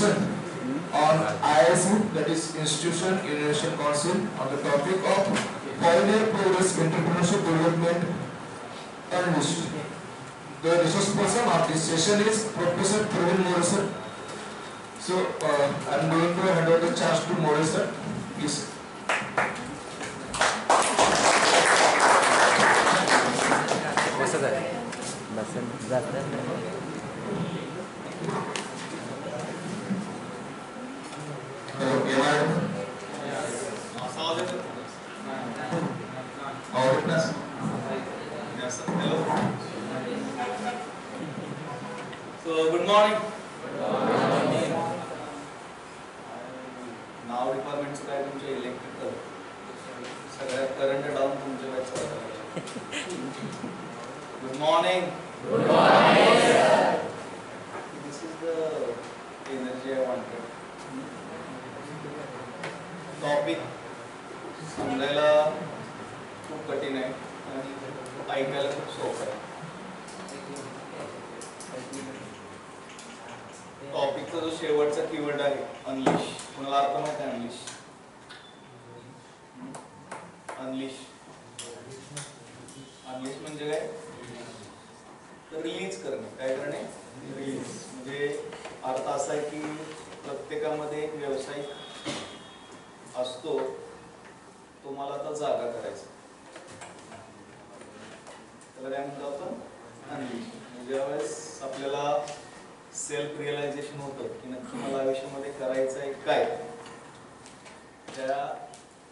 session on IIC, that is Institution Innovation Council, on the topic of Pioneer Progress Entrepreneurship Development Unleashed. The resource person of this session is Professor Praveen Morrison. So I am going to hand over the chance to Morrison. Please. So good morning. नाव डिपार्टमेंटचं काय तुमच्या electrical सगळ्यात current down तुमच्या बॅचचा. Good morning. Good morning. This is the energy I wanted. Topic समजायला खूप कठीण आहे आणि ऐकायला खूप सोपं आहे. टॉपिकचा जो शेवटचा कीवर्ड आहे अनलिश. कोणाला अर्थ माहित आहे अनलिश? अनलिश अनलिश म्हणजे काय? तर रिलीज करणे. काय करणे? रिलीज. म्हणजे अर्थ असा आहे की प्रत्येकामध्ये एक व्यावसायिक असतो, तो मला आता जागा करायचा. त्याला काय म्हणतो आपण? अनलिश. ज्यावेळेस आपल्याला सेल्फ रिअलायझेशन होतं की नक्की मला आयुष्यामध्ये करायचं आहे काय, त्या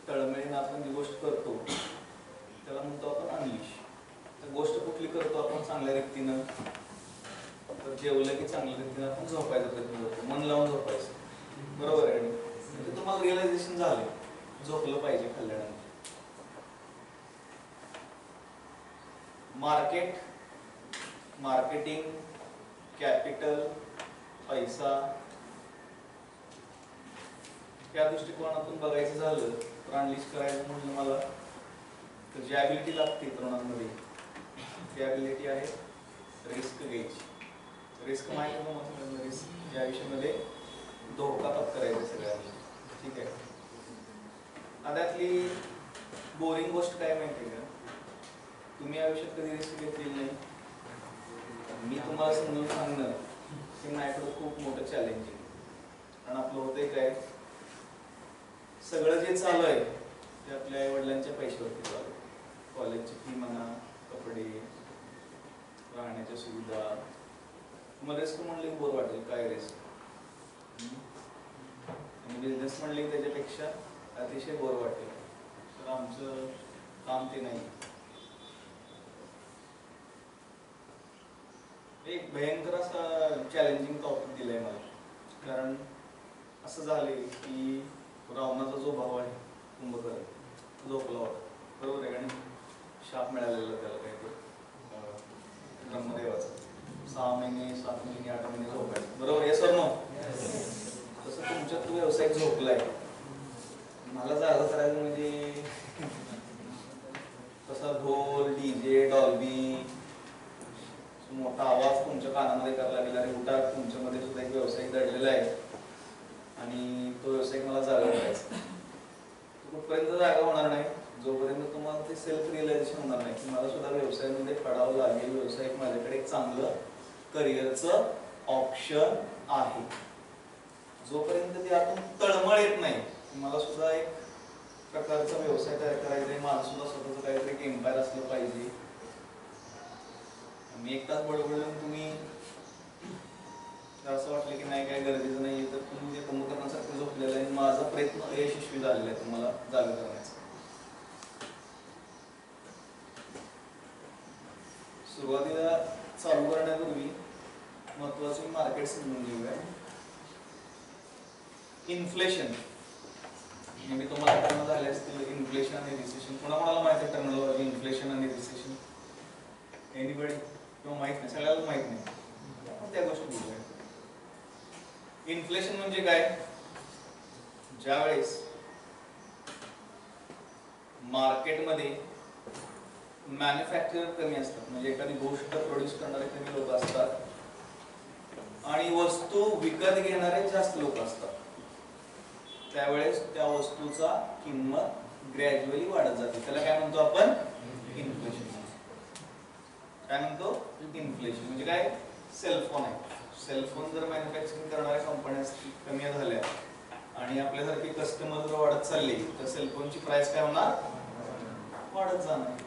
तळमळीनं आपण जी गोष्ट करतो त्याला म्हणतो आपण अनलिश. तर गोष्ट कुठली करतो आपण? चांगल्या रीतीनं. तर जेवलं की चांगल्या रीतीनं आपण झोपायचा प्रयत्न करतो, मन लावून झोपायचं. बरोबर आहे. म्हणजे तुम्हाला रिअलायझेशन झाले, झोपलं पाहिजे खाल्ल्यानंतर. मार्केटिंग, कॅपिटल, पैसा या दृष्टिकोनातून बघायचं झालं तर अनलिश करायचं म्हणजे मला तर जी ॲबिलिटी लागते तरुणांमध्ये, ती ॲबिलिटी आहे रिस्क घ्यायची. रिस्क माहिती आहे का? मग रिस्क या आयुष्यामध्ये धोका पत्करायचा सगळ्यांना. ठीक आहे. त्यातली बोरिंग गोष्ट काय माहिती आहे का? तुम्ही आयुष्यात कधी रिस्क घेतलेली नाही. मी तुम्हाला समजून सांगणं हे माझ्याकडं खूप मोठं चॅलेंज आहे. कारण आपलं होतंय काय, सगळं जे चालू आहे ते आपल्या आई वडिलांच्या पैशावरती चालू आहे. कॉलेजची फी म्हणा, कपडे, राहण्याच्या सुविधा. तुम्हाला रिस्क म्हणले बोर वाटेल. काय रिस्क? आणि बिझनेस म्हणले की त्याच्यापेक्षा अतिशय बोर वाटेल. तर आमचं काम ते नाही. एक भयंकर असा चॅलेंजिंग टॉपिक दिलाय मला. कारण असं झाले की रावणाचा जो भाव आहे कुंभकर्ण झोपला होता. बरोबर आहे. आणि शाप मिळालेला त्याला काय ते ब्रह्मदेवाचा 6 महिने 7 महिने 8 महिने झोपायचं. बरोबर आहे सर? तसं तुमच्यात तो व्यवसाय झोपलाय. मला जागा करायचं म्हणजे तसा ढोल, डीजे, डॉल्बी, मोठा आवाज तुमच्या कानामध्ये करायला गेला आणि उठा तुमच्यामध्ये सुद्धा एक व्यावसायिक दडलेला आहे आणि तो व्यावसायिक मला जागा करायचा. कुठपर्यंत जागा होणार नाही जोपर्यंत तुम्हाला ते सेल्फ रिअलायझेशन होणार नाही की मला सुद्धा व्यवसायामध्ये पडावं लागेल. व्यावसायिक माझ्याकडे एक चांगलं करिअरचं ऑप्शन आहे. जोपर्यंत ते आतून तळमळ येत नाही की मला सुद्धा एक प्रकारचा व्यवसाय तयार करायचा आहे, माझं सुद्धा स्वतःचं काहीतरी एक एम्पायर असलं पाहिजे. मी एक तास बडबडून तुम्ही असं वाटलं की नाही काय गरजेचं नाही, तर तुम्ही जे कुंभकर्णासारखं झोपलेलं आहे. माझा प्रयत्न यशस्वी झालेला आहे तुम्हाला जागा करण्याचा. सुरुवातीला चालू करण्यापूर्वी महत्वाचं मार्केट समजून घेऊया. इन्फ्लेशन मी तुम्हाला टर्म झाले असतील. इन्फ्लेशन आणि रिसेशन कोणाला माहिती आहे? टर्मिनॉलॉजी इन्फ्लेशन आणि रिसेशन एनीबडी? किंवा माहित नाही? सगळ्याला माहित नाही. आपण त्या गोष्टी बोलूया. इन्फ्लेशन म्हणजे काय? ज्यावेळेस मार्केटमध्ये मॅन्युफॅक्चरर कमी असतात, म्हणजे एखादी गोष्ट प्रोड्यूस करणारे कमी लोक असतात आणि वस्तू विकत घेणारे जास्त लोक असतात, त्यावेळेस त्या वस्तूचा किंमत ग्रॅज्युअली वाढत जाते. त्याला काय म्हणतो आपण? इन्फ्लेशन. काय म्हणतो? इन्फ्लेशन. म्हणजे काय? सेलफोन आहे, सेलफोन जर मॅन्युफॅक्चरिंग करणाऱ्या कंपन्या कमी झाल्या आणि आपल्यासारखे कस्टमर जर वाढत चालले तर सेलफोनची प्राइस काय होणार? वाढत जाणार,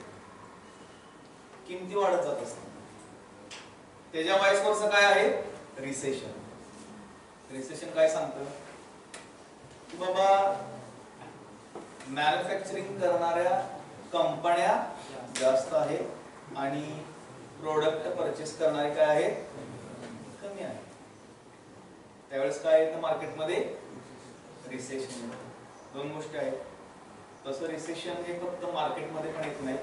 किमती वाढत जात असतात. त्याच्या वाईस वर्सा काय आहे? रिसेशन. रिसेशन काय सांगतं की बाबा मॅन्युफॅक्चरिंग करणाऱ्या कंपन्या जास्त आहेत आणि प्रोडक्ट परचेस करणारे काय आहेत? कमी आहे. त्यावेळेस काय येतं मार्केटमध्ये? रिसेशन. दोन गोष्टी आहेत. तसं रिसेशन हे फक्त मार्केटमध्ये पण येत नाही,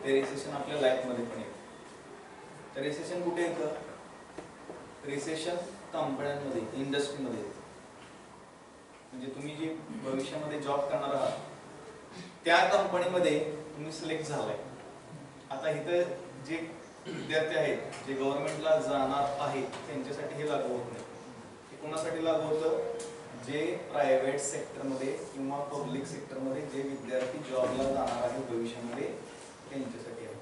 ते रिसेशन आपल्या लाईफमध्ये पण येतं. तर रिसेशन कुठे येतं? रिसेशन कंपन्यांमध्ये, इंडस्ट्रीमध्ये येतं. म्हणजे तुम्ही जे भविष्यामध्ये जॉब करणार आहात त्या कंपनीमध्ये तुम्ही सिलेक्ट झालाय. आता इथं जे विद्यार्थी आहेत जे गव्हर्नमेंटला जाणार आहेत त्यांच्यासाठी हे लागू होत नाही. हे कोणासाठी लागू होतं? जे प्रायव्हेट सेक्टरमध्ये किंवा पब्लिक सेक्टरमध्ये जे विद्यार्थी जॉबला जाणार आहेत भविष्यामध्ये त्यांच्यासाठी आहे.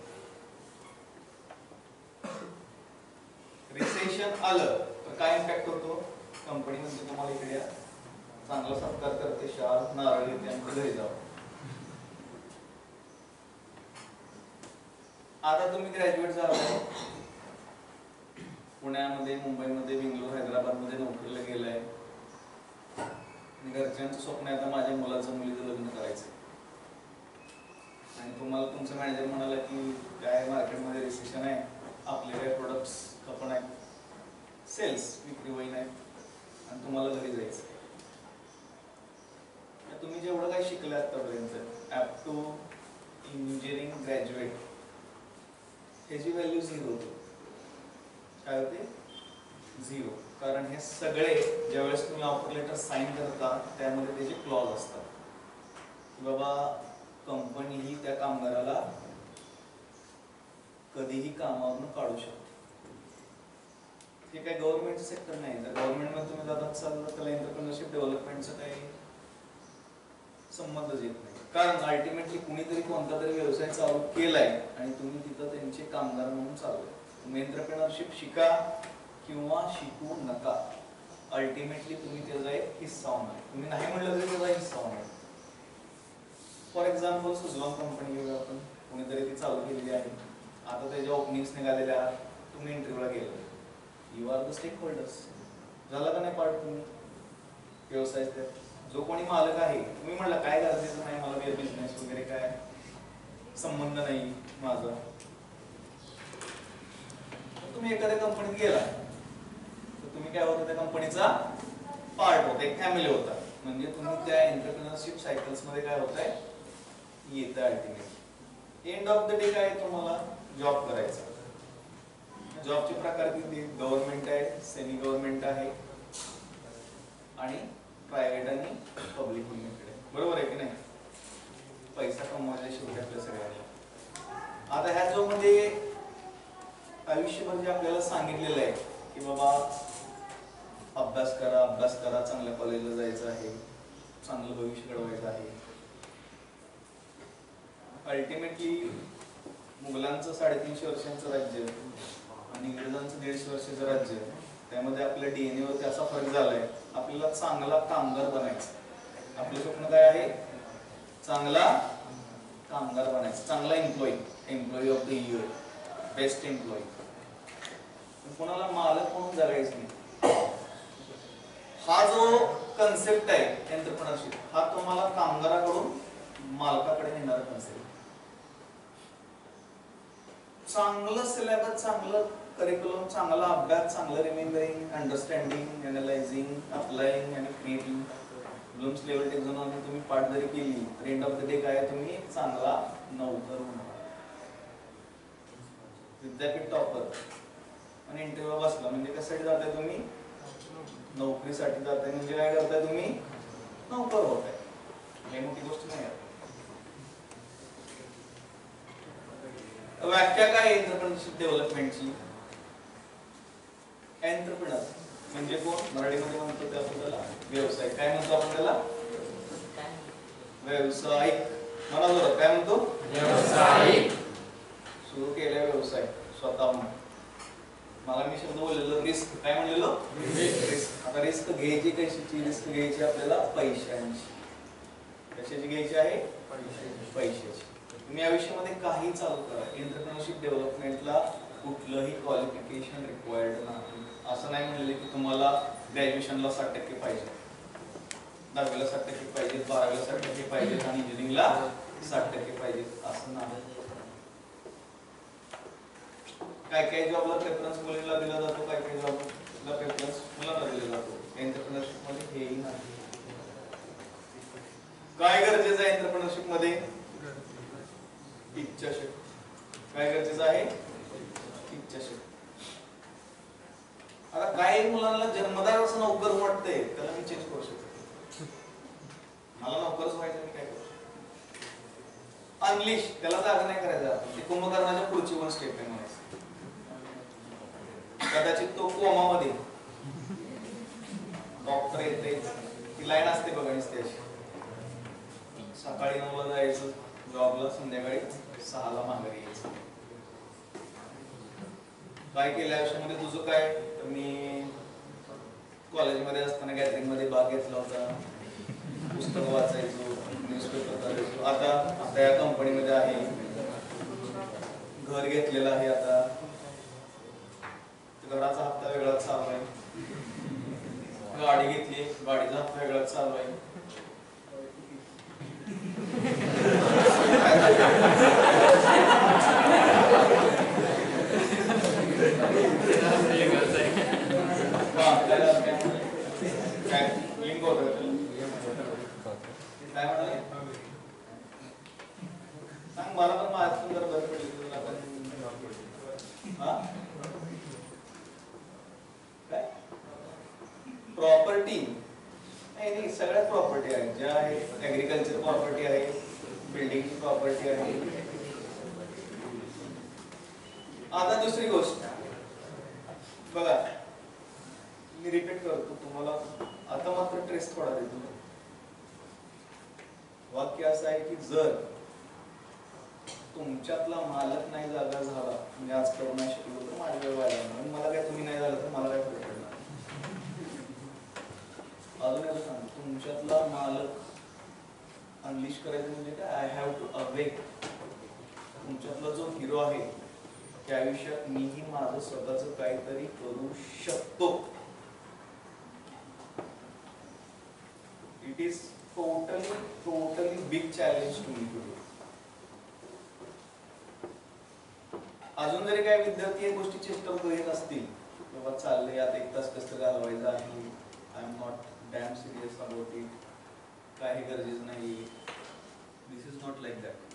रिसेशन आलं तर काय इम्पॅक्ट होतो? कंपनी म्हणजे तुम्हाला इकडे या, चांगला सत्कार करते, शाल नारळ येते आणि घरी जावं. आता तुम्ही ग्रॅज्युएट झालाय, पुण्यामध्ये, मुंबईमध्ये, बेंगलोर, हैदराबादमध्ये नोकरीला गेलाय. घरच्यांचं स्वप्न आहे आता माझ्या मुलाचं मुलीचं लग्न करायचं आणि तुम्हाला तुमचा मॅनेजर म्हणाला की काय मार्केटमध्ये रिसेशन आहे, आपले काही प्रोडक्ट्स खपण आहेत, सेल्स विक्री होई नाही आणि तुम्हाला घरी जायचं. तुम्ही जेवढं काही शिकले आतापर्यंत अप टू इंजिनिअरिंग ग्रॅज्युएट ह्याची व्हॅल्यू 0 होती. काय होते? 0. कारण हे सगळे ज्यावेळेस तुम्ही ऑफर लेटर साईन करता त्यामध्ये त्याचे क्लॉज असतात की बाबा कंपनी ही त्या कामगाराला कधीही कामावरून काढू शकते. हे काय गव्हर्नमेंट सेक्टर नाही. जर गव्हर्नमेंटमध्ये तुम्ही जातात असाल तर त्याला एंटरप्रेन्योरशिप डेव्हलपमेंटचा काही संबंधच येत नाही. कारण अल्टिमेटली कुणीतरी कोणता तरी व्यवसाय चालू केलाय आणि तुम्ही तिथं त्यांचे कामगार म्हणून चाललाय. तुम्ही एंटरप्रेन्योरशिप शिका किंवा शिकू नका, अल्टिमेटली तुम्ही त्याचा एक हिस्सा होणार. तुम्ही नाही म्हणलं तरी त्याचा हिस्सा होणार. फॉर एक्झाम्पल सुझलॉन कंपनी घेऊया आपण, कुणीतरी ती चालू केलेली आहे. आता त्याच्या ओपनिंग्स निघालेल्या आहेत, तुम्ही इंटरव्ह्यूला गेला, you are the stakeholders. झाला का नाही पार्ट तुम्ही व्यवसायात? जो कोणी मालक आहे, तुम्ही म्हणला काय गरजेचं नाही मला बिझनेस वगैरे काय संबंध नाही माझा, तुम्ही एखाद्या कंपनीत गेला तर तुम्ही काय होता? त्या कंपनीचा पार्ट होता, एक फॅमिली होता. म्हणजे तुम्ही त्या एंटरप्रेन्योरशिप सायकल्स मध्ये काय होताय? येतं. Ultimately end of the day काय तुम्हाला जॉब करायचा. जॉबचे प्रकार किती? गव्हर्नमेंट आहे, सेमी गव्हर्नमेंट आहे आणि प्रायव्हेट आणि पब्लिक लिमिटेड आहे. बरोबर आहे की नाही? पैसा कमवायला शेवटी आपल्या सगळ्यांना. आता ह्या जो मध्ये आयुष्यभर जे आपल्याला सांगितलेलं आहे की बाबा अभ्यास करा, अभ्यास करा, चांगल्या कॉलेजला जायचं आहे, चांगलं भविष्य घडवायचं आहे. अल्टिमेटली मुघलांचं 350 वर्षांचं राज्य आणि इंग्रजांचं 150 वर्षाचं राज्य, त्यामध्ये आपल्या DNA वरती असा फरक झालाय, आपल्याला चांगला कामगार बनायचं. आपलं स्वप्न काय आहे? चांगला कामगार बनायचं, चांगला employee of the year, best employee. कोणाला मालक म्हणून जगायचं नाही. हा जो कन्सेप्ट आहे एंटरप्रेन्योरशिप, हा तुम्हाला कामगाराकडून मालकाकडे नेणारा कन्सेप्ट. चांगलं सिलेबस, चांगलं करिक्युलम, चांगला अभ्यास, चांगलं रिमेंबरिंग, अंडरस्टँडिंग, अनालायझिंग, अप्लाइंग आणि क्रिएटिंग. ब्लूम्स लेवल टेक्झॉनॉमी तुम्ही पाठ जरी केली तर एंड ऑफ द डे काय तुम्ही चांगला नोकर होणार. विद्यापीठ टॉपर आणि इंटरव्ह्यू बसला म्हणजे कशासाठी जाताय तुम्ही? नोकरीसाठी जाताय. म्हणजे काय करताय तुम्ही? नोकर होताय. हे मोठी गोष्ट नाही आहे. व्याख्या काय एंटरप्रेन्योरशिप डेव्हलपमेंटची? एंटरप्रेनर म्हणजे कोण मराठीमध्ये म्हणतो ते आपण त्याला व्यवसाय. काय म्हणतो आपण त्याला? व्यावसायिक. म्हणा बरं, काय म्हणतो? व्यावसायिक. सुरू केला व्यवसाय स्वतःहून. मला मी शब्द बोललेलो रिस्क. काय म्हणलेलो? रिस्क. आता रिस्क घ्यायची कशाची? रिस्क घ्यायची आपल्याला पैशांची. कशाची घ्यायची आहे? पैशाची. तुम्ही आयुष्यामध्ये काही चालू करा, एंटरप्रेन्योरशिप डेव्हलपमेंटला कुठलंही क्वालिफिकेशन रिक्वायर्ड नाही. असं नाही म्हणले की तुम्हाला ग्रॅज्युएशनला 60% पाहिजे, 10वीला 60% पाहिजे, 12वीला 60% पाहिजे आणि इंजिनिअरिंगला 60% पाहिजे, असं नाही. काय काय जॉबला प्रेफरन्स मुलींना दिला जातो, काय काय जॉबला प्रेफरन्स मुलांना दिला जातो. एंटरप्रेन्योरशिप मध्ये हेही नाही. काय गरजेचं आहे एंटरप्रेन्योरशिप मध्ये? इच्छाशक्ती. काय गरजेचं आहे? इच्छाशक्ती. आता काही मुलांना जन्मदार असं नोकर वाटतंय, त्याला मी चेंज करू शकतो. मला नोकरच व्हायचं, मी काय करू शकतो? अनलिश, त्याला जागा नाही करायचं. ते कुंभकर्णाच्या पुढची वन स्टेप आहे म्हणायचं. कदाचित तो कोमामध्ये डॉक्टर येते, ती लाईन असते बघा नुसती अशी. सकाळी 9ला जायचं जॉबला, संध्याकाळी 6ला माघारी यायचं. काय केलं आयुष्यामध्ये तुझं काय? तर मी कॉलेजमध्ये असताना गॅदरिंग मध्ये भाग घेतला होता, पुस्तकं वाचायचो, न्यूजपेपर वाचायचो. आता या कंपनीमध्ये आहे, घर घेतलेलं आहे. आता घराचा हप्ता वेगळाच चालू आहे, गाडी घेतली, गाडीचा हप्ता वेगळाच चालू आहे. काय लिंक होत काय म्हणाले? सांग मला, पण माझ्यातून जर बरं पडली काय प्रॉपर्टी नाही, सगळ्यात प्रॉपर्टी आहे ज्या आहेत. ऍग्रिकल्चर प्रॉपर्टी आहे, बिल्डिंगची प्रॉपर्टी आहे. आता दुसरी गोष्ट बघा, मी रिपीट करतो तुम्हाला, आता मात्र ट्रेस थोडा देतो. वाक्य असं आहे की जर तुमच्यातला मालक नाही जागा झाला, मी आज करू नाही शकलो तर माझ्या वेळ व्हायला नाही. मला काय, तुम्ही नाही झालं तर मला काय फरक पडणार? अजून एकदा सांग, तुमच्यातला मालक अनलिश करायचं म्हणजे काय? I have to awake. तुमच्यातला जो हिरो आहे त्या आयुष्यात मीही माझं स्वतःच काहीतरी करू शकतो. It is totally big challenge to me to do. अजून जरी काही विद्यार्थी या गोष्टीची स्ट्रगल घेत असतील, बाबा चाललंय आता 1 तास कसं घालवायचं आहे, I am not dam serious about it, काही गरजेचं नाही, दिस इज नॉट लाईक दॅट.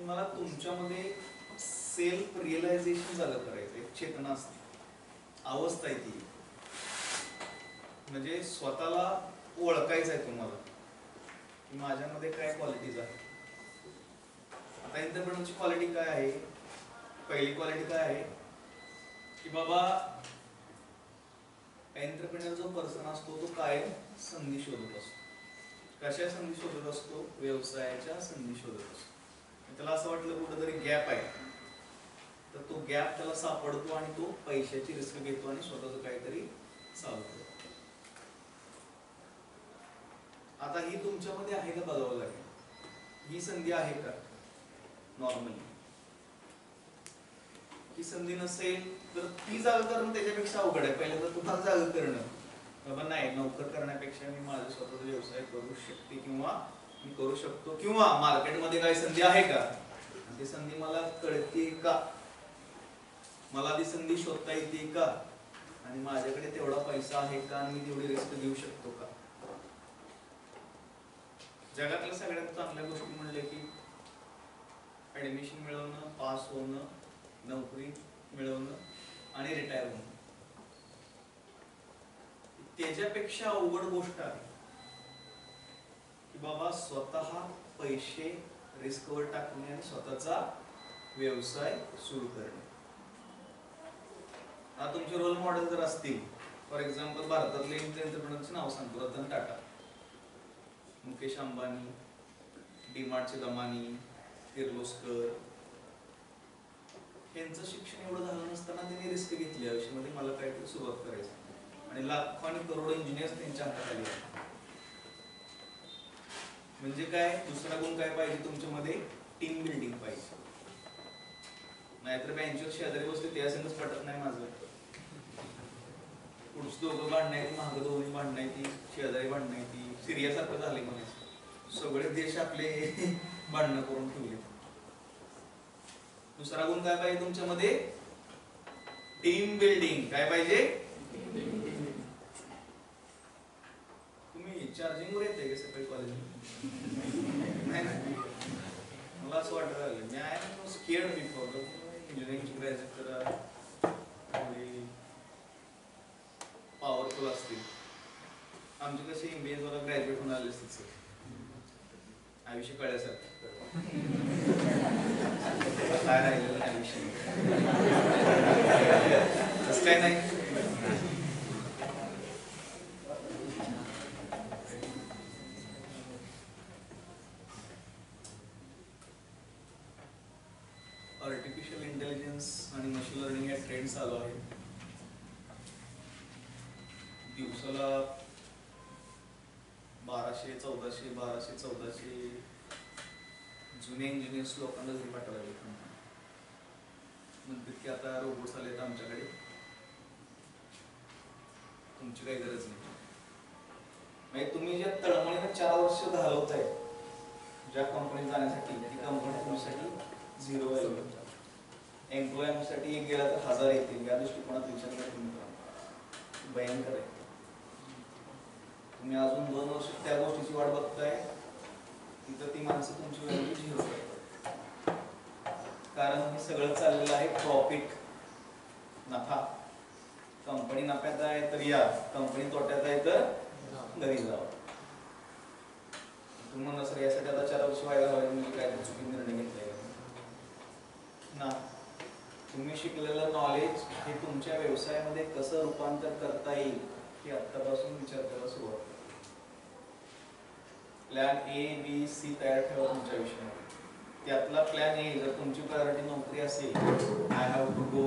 मला तुमच्यामध्ये सेल्फ रिअलायझेशन झालं करायचं. एक चेतना असते, अवस्था आहे ती, म्हणजे स्वतःला ओळखायचं आहे तुम्हाला की माझ्यामध्ये काय क्वालिटीज आहे. आता एंटरप्रेन्योरची क्वालिटी काय आहे? पहिली क्वालिटी काय आहे की बाबा एंटरप्रेन्योर जो पर्सन असतो तो कायम संधी शोधत असतो. कशा संधी शोधत असतो? व्यवसायाच्या संधी शोधत असतो. त्याला असं वाटलं कुठेतरी गॅप आहे, तर तो गॅप त्याला सापडतो आणि तो पैशाची रिस्क घेतो आणि स्वतःच काहीतरी चालू करतो. आता ही तुमच्यामध्ये आहे का बघावं लागेल. ही संधी आहे का? नॉर्मली ही संधी नसेल तर ती जागा करणं त्याच्यापेक्षा अवघड आहे. पहिल्यांदा तुम्हाला जागा करणं, बाबा नाही, नोकर करण्यापेक्षा मी माझा स्वतःचा व्यवसाय करू शकते किंवा मी करू शकतो, किंवा मार्केटमध्ये काही संधी आहे का, ती संधी मला कळते का, मला ती संधी शोधता येते का, आणि माझ्याकडे तेवढा पैसा आहे का, आणि मी तेवढी रिस्क घेऊ शकतो का. जगातल्या सगळ्यात चांगल्या गोष्टी म्हणले की ऍडमिशन मिळवणं, पास होणं, नोकरी मिळवणं आणि रिटायर होणं. त्याच्यापेक्षा अवघड गोष्ट आहे की बाबा स्वतः पैसे रिस्कवर टाकणे आणि स्वतःचा व्यवसाय सुरू करणे. आता तुमचे रोल मॉडेल जर असतील, फॉर एक्झाम्पल भारतातले एंटरप्रेन्योरचे नाव सांगतो, रतन टाटा, मुकेश अंबानी, डीमार्टचे दमानी, किर्लोस्कर, यांचं शिक्षण एवढं झालं नसताना त्यांनी रिस्क घेतली आयुष्यामध्ये, मला काहीतरी सुरुवात करायची, आणि लाखो आणि करोडो इंजिनियर्स त्यांच्या हातात आले. म्हणजे काय, दुसरा गुण काय पाहिजे तुमच्यामध्ये, टीम बिल्डिंग पाहिजे. नाहीतर बँचवर शेजारी बसले ते असंच पटत नाही माझं, पुढची दोघं भांडणायची, मागं दोघी भांडणायची, शेजारी भांडणायची, सिरियासारखं झाले म्हणायचं. सगळे देश आपले भांडणं करून ठेवले. दुसरा गुण काय पाहिजे तुमच्यामध्ये, टीम बिल्डिंग. काय पाहिजे, तुम्ही चार्जिंग वर येते का सकाळी कॉलेज? नाही ना, मला असं वाटायला लागलं, मी I am scared before engineering graduate करा, पॉवरफुल असतील. आमचे कसे MBA वर ग्रॅज्युएट होऊन आले असतील सर, आयुष्य कळल्यासारखं. काय राहिलेलं नाही आयुष्य, तसं काय नाही. आर्टिफिशियल इंटेलिजन्स आणि मशीन लर्निंग या ट्रेंड चालू आहे. दिवसाला 1200-1400 जुने इंजिनियर्स लोकांना घरी पाठवायला लागले. म्हणतात की आता रोबोट्स आले तर आमच्याकडे, तुमची काही गरज नाही. म्हणजे तुम्ही ज्या तळमळीने 4 वर्ष घालवताय ज्या कंपनीत जाण्यासाठी, ती कंपनी तुमच्यासाठी 0 आहे. एम्प्लॉयसाठी एक गेला तर 1000 येतील, या दृष्टिकोनात विचार करा तुम्ही, भयंकर आहे. तुम्ही अजून 2 वर्ष त्या गोष्टीची वाट बघताय, तिथं ती माणसं तुमची व्हॅल्यू 0 करतात. कारण हे सगळं चाललेलं आहे प्रॉफिट, नफा. कंपनी नफ्यात आहे तर या, कंपनी तोट्यात आहे तर घरी जावं. तुम्ही म्हणा सर यासाठी आता 4 वर्ष व्हायला हवे, म्हणजे काय चुकीचा निर्णय घेतलाय ना. तुम्ही शिकलेलं नॉलेज हे तुमच्या व्यवसायामध्ये कसं रूपांतर करता येईल हे आत्तापासून विचार करायला सुरुवात करा. प्लॅन A, B, C तयार ठेवा तुमच्या विषयामध्ये. त्यातला प्लॅन A जर तुमची प्रायोरिटी नोकरी असेल, I have to go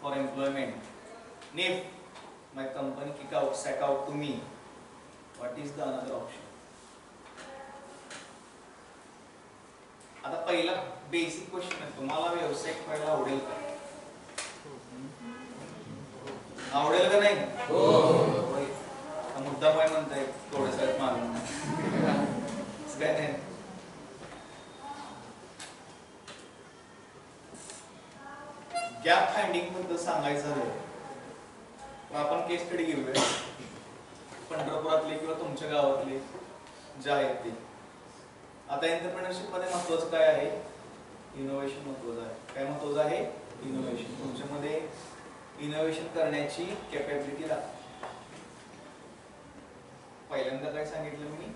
for employment, if my company kick out, sack out to me, what is the another option? आता पहिला बेसिक क्वेश्चन आहे, तुम्हाला व्यवसाय करायला आवडेल का? आवडेल का नाही? मुद्दा काय म्हणताय थोडंसं मागून, काय नाही. गॅप फाइंडिंग बद्दल सांगायचं झालं तर आपण केस स्टडी घेऊया. पंढरपुरातले किंवा तुमच्या गावातले जे आहेत ते. आता एंटरप्रेन्योरशिप मध्ये महत्वाचं काय आहे? इनोव्हेशन महत्वाचं आहे. काय महत्वाचं आहे? इनोव्हेशन. तुमच्यामध्ये इनोव्हेशन करण्याची कॅपॅबिलिटी लागते. पहिल्यांदा काय सांगितलं मी?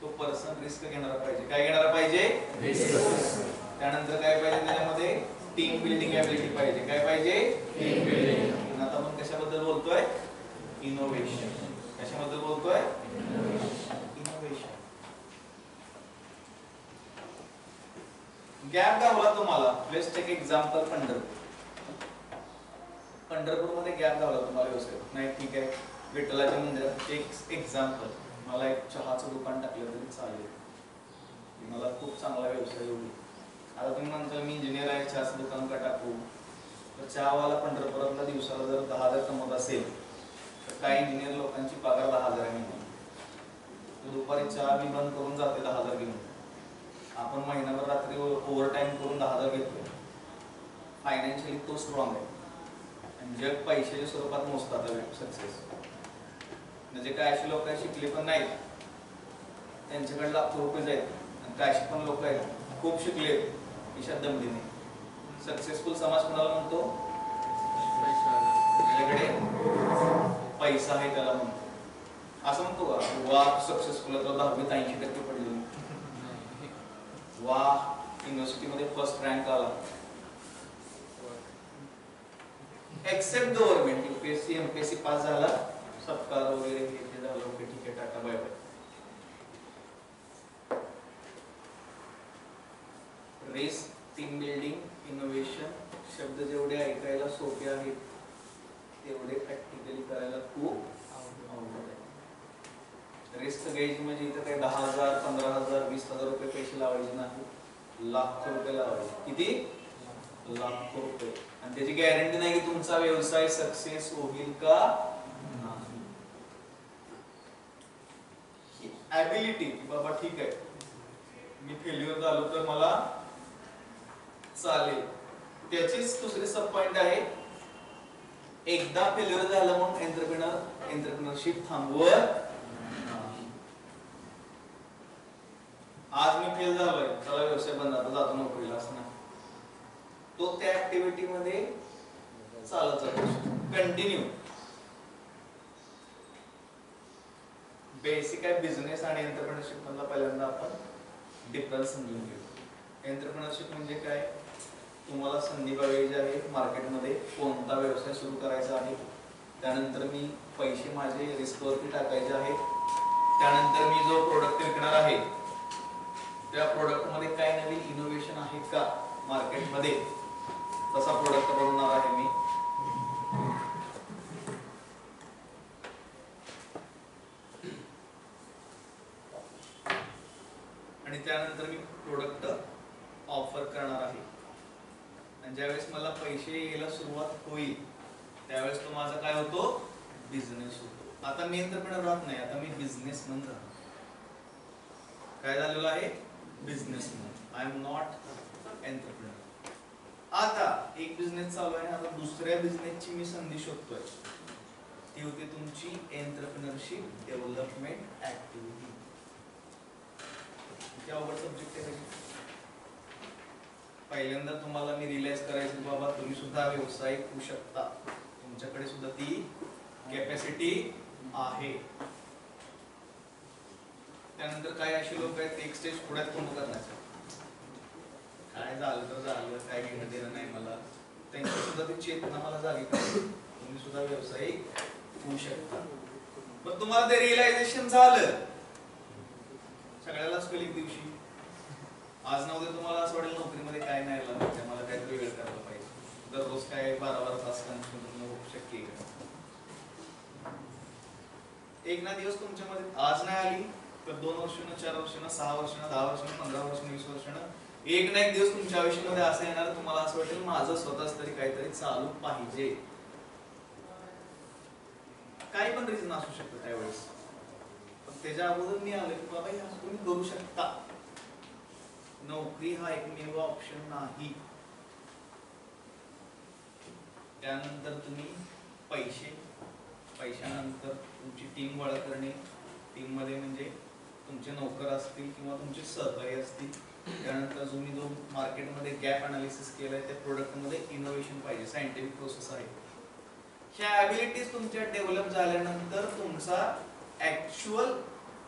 तो पर्सन रिस्क घेणारा पाहिजे. काय घेणारा पाहिजे? रिस्क. त्यानंतर काय पाहिजे त्याच्यामध्ये? टीम बिल्डिंग ॲबिलिटी पाहिजे. काय पाहिजे? Team building. आता आपण कशाबद्दल बोलतोय? इनोव्हेशन. कशाबद्दल बोलतोय? इनोव्हेशन. गॅप गावला तुम्हाला. Let's take example Pandharpur. पंढरपूरमध्ये गॅप गावला तुम्हाला व्यवसाय. नाही ठीक आहे, विठ्ठलाच्या मंदिरात एक एक्झाम्पल, मला एक चहाचं दुकान टाकलं तरी चालेल, मला खूप चांगला व्यवसाय होईल. आता तुम्ही म्हणता मी इंजिनियर आहे, चहाचं दुकान का टाकू? तर चहावाला पंढरपुरातला दिवसाला जर 10,000 कमवत असेल तर काही इंजिनियर लोकांची पगार 10,000 आहे. तो दुपारी चहा बी बंद करून जाते 10,000 घेऊन. आपण महिनाभर रात्री ओव्हर टाइम करून 10,000 घेतो. फायनान्शियली तो स्ट्रॉंग आहे. आणि जग पैशाच्या स्वरूपात मोजतात सक्सेस. म्हणजे काय अशी लोक शिकले पण नाहीत, त्यांच्याकडे लाखो रुपये आहेत, आणि काय अशी पण लोक आहेत खूप शिकले, ईशात दमली नाही. सक्सेसफुल समाज कोणाला म्हणतो? त्याच्याकडे पैसा आहे त्याला म्हणतो. असं म्हणतो का वा सक्सेसफुल तर 10वीत 80% पडले, वा युनिव्हर्सिटीमध्ये फर्स्ट रँक आला. Except government, UPSC MPSC pass झाला, सत्कार वगैरे हे झालं, ओके ठीक आहे, tata bye bye. Risk, team building, innovation शब्द जेवढे ऐकायला सोपे आहेत तेवढे प्रॅक्टिकली करायला खूप अवघड आहे. रिस्क घ्यायची म्हणजे इथं काही 10,000, 15,000, 20,000 रुपये पैसे लावायचे नाही, लाखो रुपये लावायचे. किती? लाखो रुपये. आणि त्याची गॅरंटी नाही की तुमचा व्यवसाय सक्सेस होईल का नाही. ही ॲबिलिटी, बाबा ठीक आहे मी फेल्युअर झालो तर मला चालेल, त्याचीच दुसरी सब पॉइंट आहे. एकदा फेल्युअर झालं म्हणून एंटरप्रेन्योरशिप थांबवत नाही. आज मी फेल झालोय, चला व्यवसाय बंद, आता जातो नोकरीला, असं नाही. तो त्या ऍक्टिव्हिटी मध्ये चालत जातो, कंटिन्यू. बेसिक आहे बिझनेस आणि एंटरप्रेन्योरशिप मधला पहिल्यांदा आपण डिफरन्स समजून घेऊ. एंटरप्रेन्योरशिप म्हणजे काय? तुम्हाला संधी बघायची आहे मार्केटमध्ये, कोणता व्यवसाय सुरू करायचा आहे, त्यानंतर मी पैसे माझे रिस्कवरती टाकायचे आहेत, त्यानंतर मी जो प्रोडक्ट विकणार आहे त्या प्रोडक्ट मध्ये काय नवीन इनोव्हेशन आहे का मार्केटमध्ये, तसा प्रोडक्ट बनवणार आहे मी. आणि त्यानंतर मी प्रोडक्ट ऑफर करणार आहे. आणि ज्यावेळेस मला पैसे यायला सुरुवात होईल त्यावेळेस तो माझा काय होतो? बिझनेस होतो. आता मी एंटरप्रेन्योर राहत नाही, आता मी बिझनेसमन राहतो. काय झालेलं आहे? Businessman. I am not entrepreneur. आता एक बिझनेस चालू आहे, आता दुसऱ्या बिझनेसची मी संधी शोधतोय, ती होती तुमची एंटरप्रेन्योरशिप डेव्हलपमेंट ऍक्टिव्हिटी. किती अवघड सब्जेक्ट आहे. पहिल्यांदा तुम्हाला मी रिअलाइज करायचं बाबा तुम्ही सुद्धा व्यावसायिक होऊ शकता, तुमच्याकडे सुद्धा ती कॅपॅसिटी आहे. त्यानंतर काय असे लोक आहेत एक स्टेज पुढ्यात कोण करण्याचं, काय झालं तर झालं, काय घेणं देणं नाही मला, त्यांची सुद्धा ती चेतना मला जागी करते, तुम्ही सुद्धा व्यावसायिक होऊ शकता. पण तुम्हाला ते रिअलायझेशन झालं, सगळ्यालाच एक दिवशी आज ना उद्या तुम्हाला असं वाटेल नोकरीमध्ये काय नाही आलं, मला काहीतरी वेळ करायला पाहिजे, दररोज काय 12-12 तास काम शक्य आहे. एक ना दिवस तुमच्यामध्ये आज नाही आली तर 2 वर्षांना, 4 वर्षांना, 6 वर्षांना, 10 वर्षांना, 15 वर्षांना, 20 वर्षांना, एक ना एक दिवस तुमच्या आयुष्यामध्ये असं येणार तुम्हाला असं वाटेल माझं स्वतःच तरी काहीतरी चालू पाहिजे. काही पण रिझन असू शकतं त्यावेळेस, पण त्याच्या अगोदर मी आलो की बाबा हे तुम्ही करू शकता. नोकरी हा एकमेव ऑप्शन नाही. त्यानंतर तुम्ही पैशानंतर तुमची टीम गोळा करणे, टीम मध्ये म्हणजे तुमचे नोकर असतील किंवा तुमचे सहकारी असतील. त्यानंतर तुम्ही जो मार्केटमध्ये गॅप अनालिसिस केलाय त्या प्रोडक्ट मध्ये इनोव्हेशन पाहिजे, सायंटिफिक प्रोसेस आहे. ह्या ॲबिलिटीज तुमच्या डेव्हलप झाल्यानंतर तुमचा ऍक्च्युअल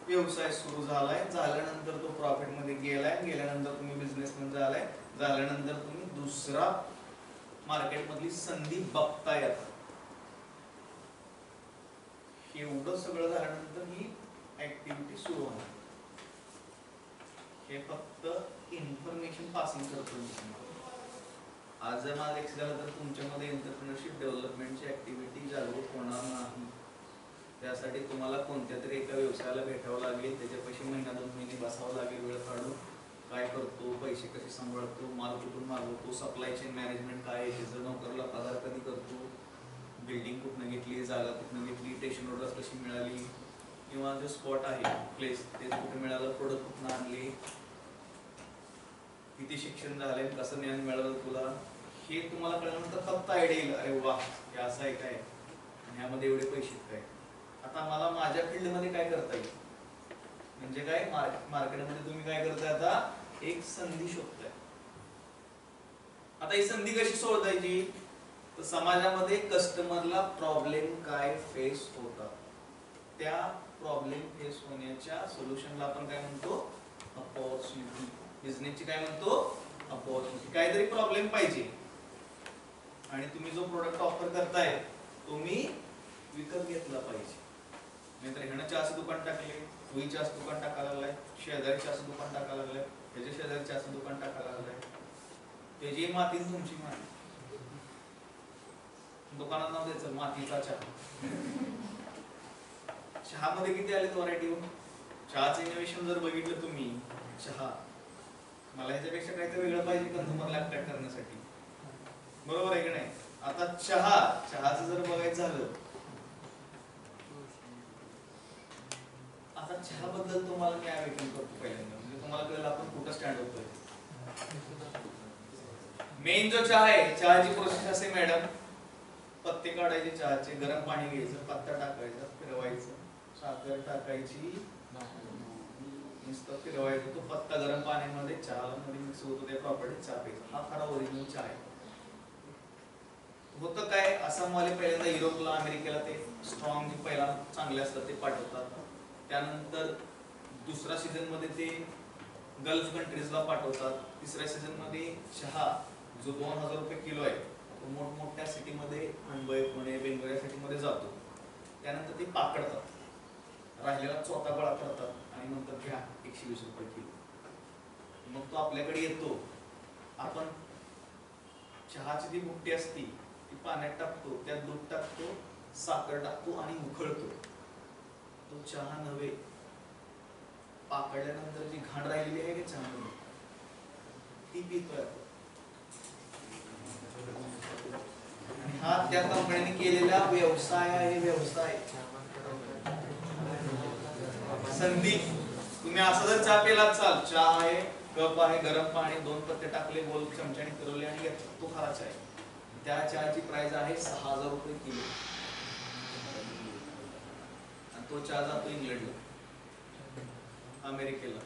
व्यवसाय सुरू झालाय, झाल्यानंतर तो प्रॉफिट मध्ये गेलाय, गेल्यानंतर तुम्ही बिझनेसमॅन झालाय, झाल्यानंतर तुम्ही दुसरा मार्केट मधली संधी बघता येतात. एवढं सगळं झाल्यानंतर ही ऍक्टिव्हिटी सुरू होणार. हे फक्त इन्फॉर्मेशन पासिंग करतो. आज जर माझं एक्स झालं तर तुमच्यामध्ये एंटरप्रेन्योरशिप डेव्हलपमेंटची ऍक्टिव्हिटी जागरूक होणार नाही. त्यासाठी तुम्हाला कोणत्या तरी एका व्यवसायाला भेटावं लागेल, त्याच्यापाशी महिना 2 महिने बसावं लागेल, वेळ काढून काय करतो, पैसे कसे सांभाळतो, माल कुठून मागवतो, सप्लाय चेन मॅनेजमेंट काय आहे, त्याचं नोकरला पगार कधी करतो, बिल्डिंग कुठनं घेतली, जागा कुठनं घेतली, स्टेशन ऑर्डर कशी मिळाली, किंवा जो स्पॉट आहे प्लेस ते कुठे मिळालं, प्रोडक्ट कुठनं आणले, किती शिक्षण झालंय, कसं ज्ञान मिळालं तुला, हे तुम्हाला कळल्यानंतर फक्त आयडिया येईल, अरे वा हे असं आहे काय आणि ह्यामध्ये एवढे पैसे काय. आता मला माझ्या फील्डमध्ये काय करता येईल म्हणजे काय, मार्केटमध्ये तुम्ही काय करताय, आता एक संधी शोधताय. आता ही संधी कशी शोधायची, तर समाजामध्ये कस्टमरला प्रॉब्लेम काय फेस होतात, त्या प्रॉब्लेम फेस होण्याच्या सोल्युशनला आपण काय म्हणतो, अपॉर्च्युनिटी. बिझनेसची काय म्हणतो, अपॉर्च्युनिटी. काहीतरी प्रॉब्लेम पाहिजे, आणि तुम्ही जो प्रोडक्ट ऑफर करताय तो मी विकत घेतला पाहिजे. नाहीतर ह्यानं चहाचं दुकान टाकले, तोही चहाचं दुकान टाकायला लागलाय, शेजारी चहाचं दुकान टाकायला लागलाय, त्याच्या शेजारी चहाचं दुकान टाकायला लागलाय, त्याची माती तुमची माती. दुकानात नाव द्यायचं मातीचा चहा. चहामध्ये किती आले व्हरायटी? चहाचं इनोव्हेशन जर बघितलं तुम्ही, चहा मला ह्याच्यापेक्षा काहीतरी वेगळं पाहिजे का तुम्हाला अट्रॅक्ट करण्यासाठी, बरोबर आहे की नाही? आता चहाचं जर बघायचं झालं, आता चहाबद्दल तुम्हाला मी अवेकन करतो पहिल्यांदा, म्हणजे तुम्हाला कळलं आपण कुठं स्टँड होतोय. मेन जो चहा आहे, चहाची प्रोसेस असे मॅडम, पत्ते काढायचे चहाचे, गरम पाणी घ्यायचं, पत्ता टाकायचा, फिरवायचं, साखर टाकायची, नुसतं फिरवायचं, तो पत्ता गरम पाण्यामध्ये चहामध्ये मिक्स होतो, त्या प्रॉपर्टी चहा प्यायचा. हा खरा ओरिजिनल चहा आहे. होतं काय, आसामवाले पहिल्यांदा युरोपला, अमेरिकेला ते स्ट्रॉंग पहिला चांगले असतात ते पाठवतात. त्यानंतर दुसऱ्या सीझन मध्ये ते गल्फ कंट्रीजला पाठवतात. तिसऱ्या सीझन मध्ये चहा जो 2000 रुपये किलो आहे तो मोठमोठ्या सिटीमध्ये, मुंबई, पुणे, बेंगलोर या सिटीमध्ये जातो. त्यानंतर ते पाकडतात, राहिलेला चौथा गोळा करतात आणि नंतर घ्या 120 रुपये किलो. मग तो आपल्याकडे येतो. आपण चहाची जी बुट्टी असती ती पाण्यात टाकतो, त्यात दूध टाकतो, साखर टाकतो आणि उकळतो. तो चहा नव्हे, पाकडल्यानंतर जी घाण राहिलेली आहे की चहामध्ये ती पितोय. आणि हा त्या कंपनीने केलेला व्यवसाय आहे. व्यवसाय संधी. तुम्ही असं जर चहा पेला चाल, चहा आहे, कप आहे, गरम पाणी, 2 पत्ते टाकले, गोल चमच्याने फिरवले आणि घेतला, तो खरा चहा आहे. त्या चहाची प्राइस आहे 6000 रुपये किलो. आणि तो चहा जातो इंग्लंडला, अमेरिकेला.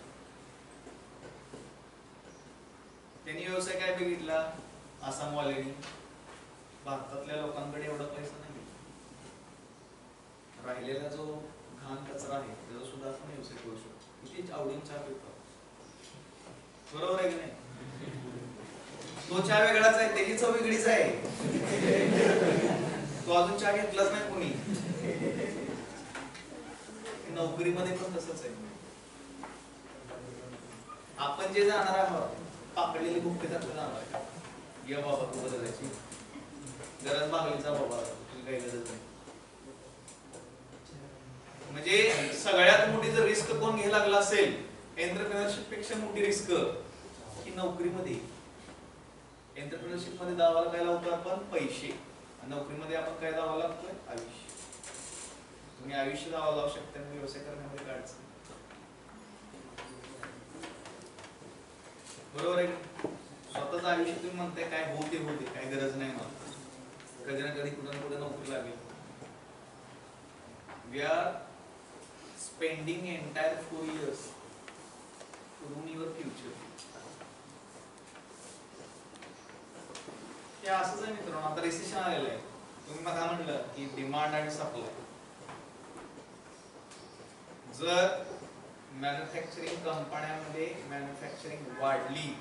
त्यांनी व्यवसाय काय बघितला आसामवाल्यांनी, भारतातल्या लोकांकडे एवढा पैसा नाही, राहिलेला जो घाण कचरा आहे त्याचा सुद्धा आपण व्यवसाय करू शकतो. किती आवडीने चहा पितो, बरोबर आहे की नाही? तो चहा वेगळाच आहे, त्याची चव वेगळीच आहे. तो अजून चहा घेतलाच नाही कोणी. नोकरीमध्ये पण तसंच आहे. आपण जे जाणार आहोत, पाकडलेली बुक्के जाणार आहे, या बाबा तू बदलायची गरज भागलीचा बाबा, तुझी काही गरज नाही. म्हणजे सगळ्यात मोठी जर रिस्क कोण घ्यायला लागला असेल, एंटरप्रेन्योरशिप पेक्षा मोठी रिस्क ही नोकरीमध्ये. एंटरप्रेन्योरशिप मध्ये दावाला काय लावतो आपण? पैसे. नोकरीमध्ये आपण काय दावा लागतोय? आयुष्य. तुम्ही आयुष्य दावा लावू शकता व्यवसाय करण्यामध्ये काय अडचण, बरोबर आहे? स्वतःच आयुष्य तुम्ही म्हणताय काय होते होते, काय गरज नाही मला, कधी ना कधी कुठं ना कुठं नोकरी लागेल. We are spending entire 4 years to ruin your future. हे असंच आहे मित्रांनो. आता रिसेशन आलेलं आहे. तुम्ही मला म्हटलं की डिमांड आणि सप्लाय. जर मॅन्युफॅक्चरिंग कंपन्यांमध्ये मॅन्युफॅक्चरिंग वाढली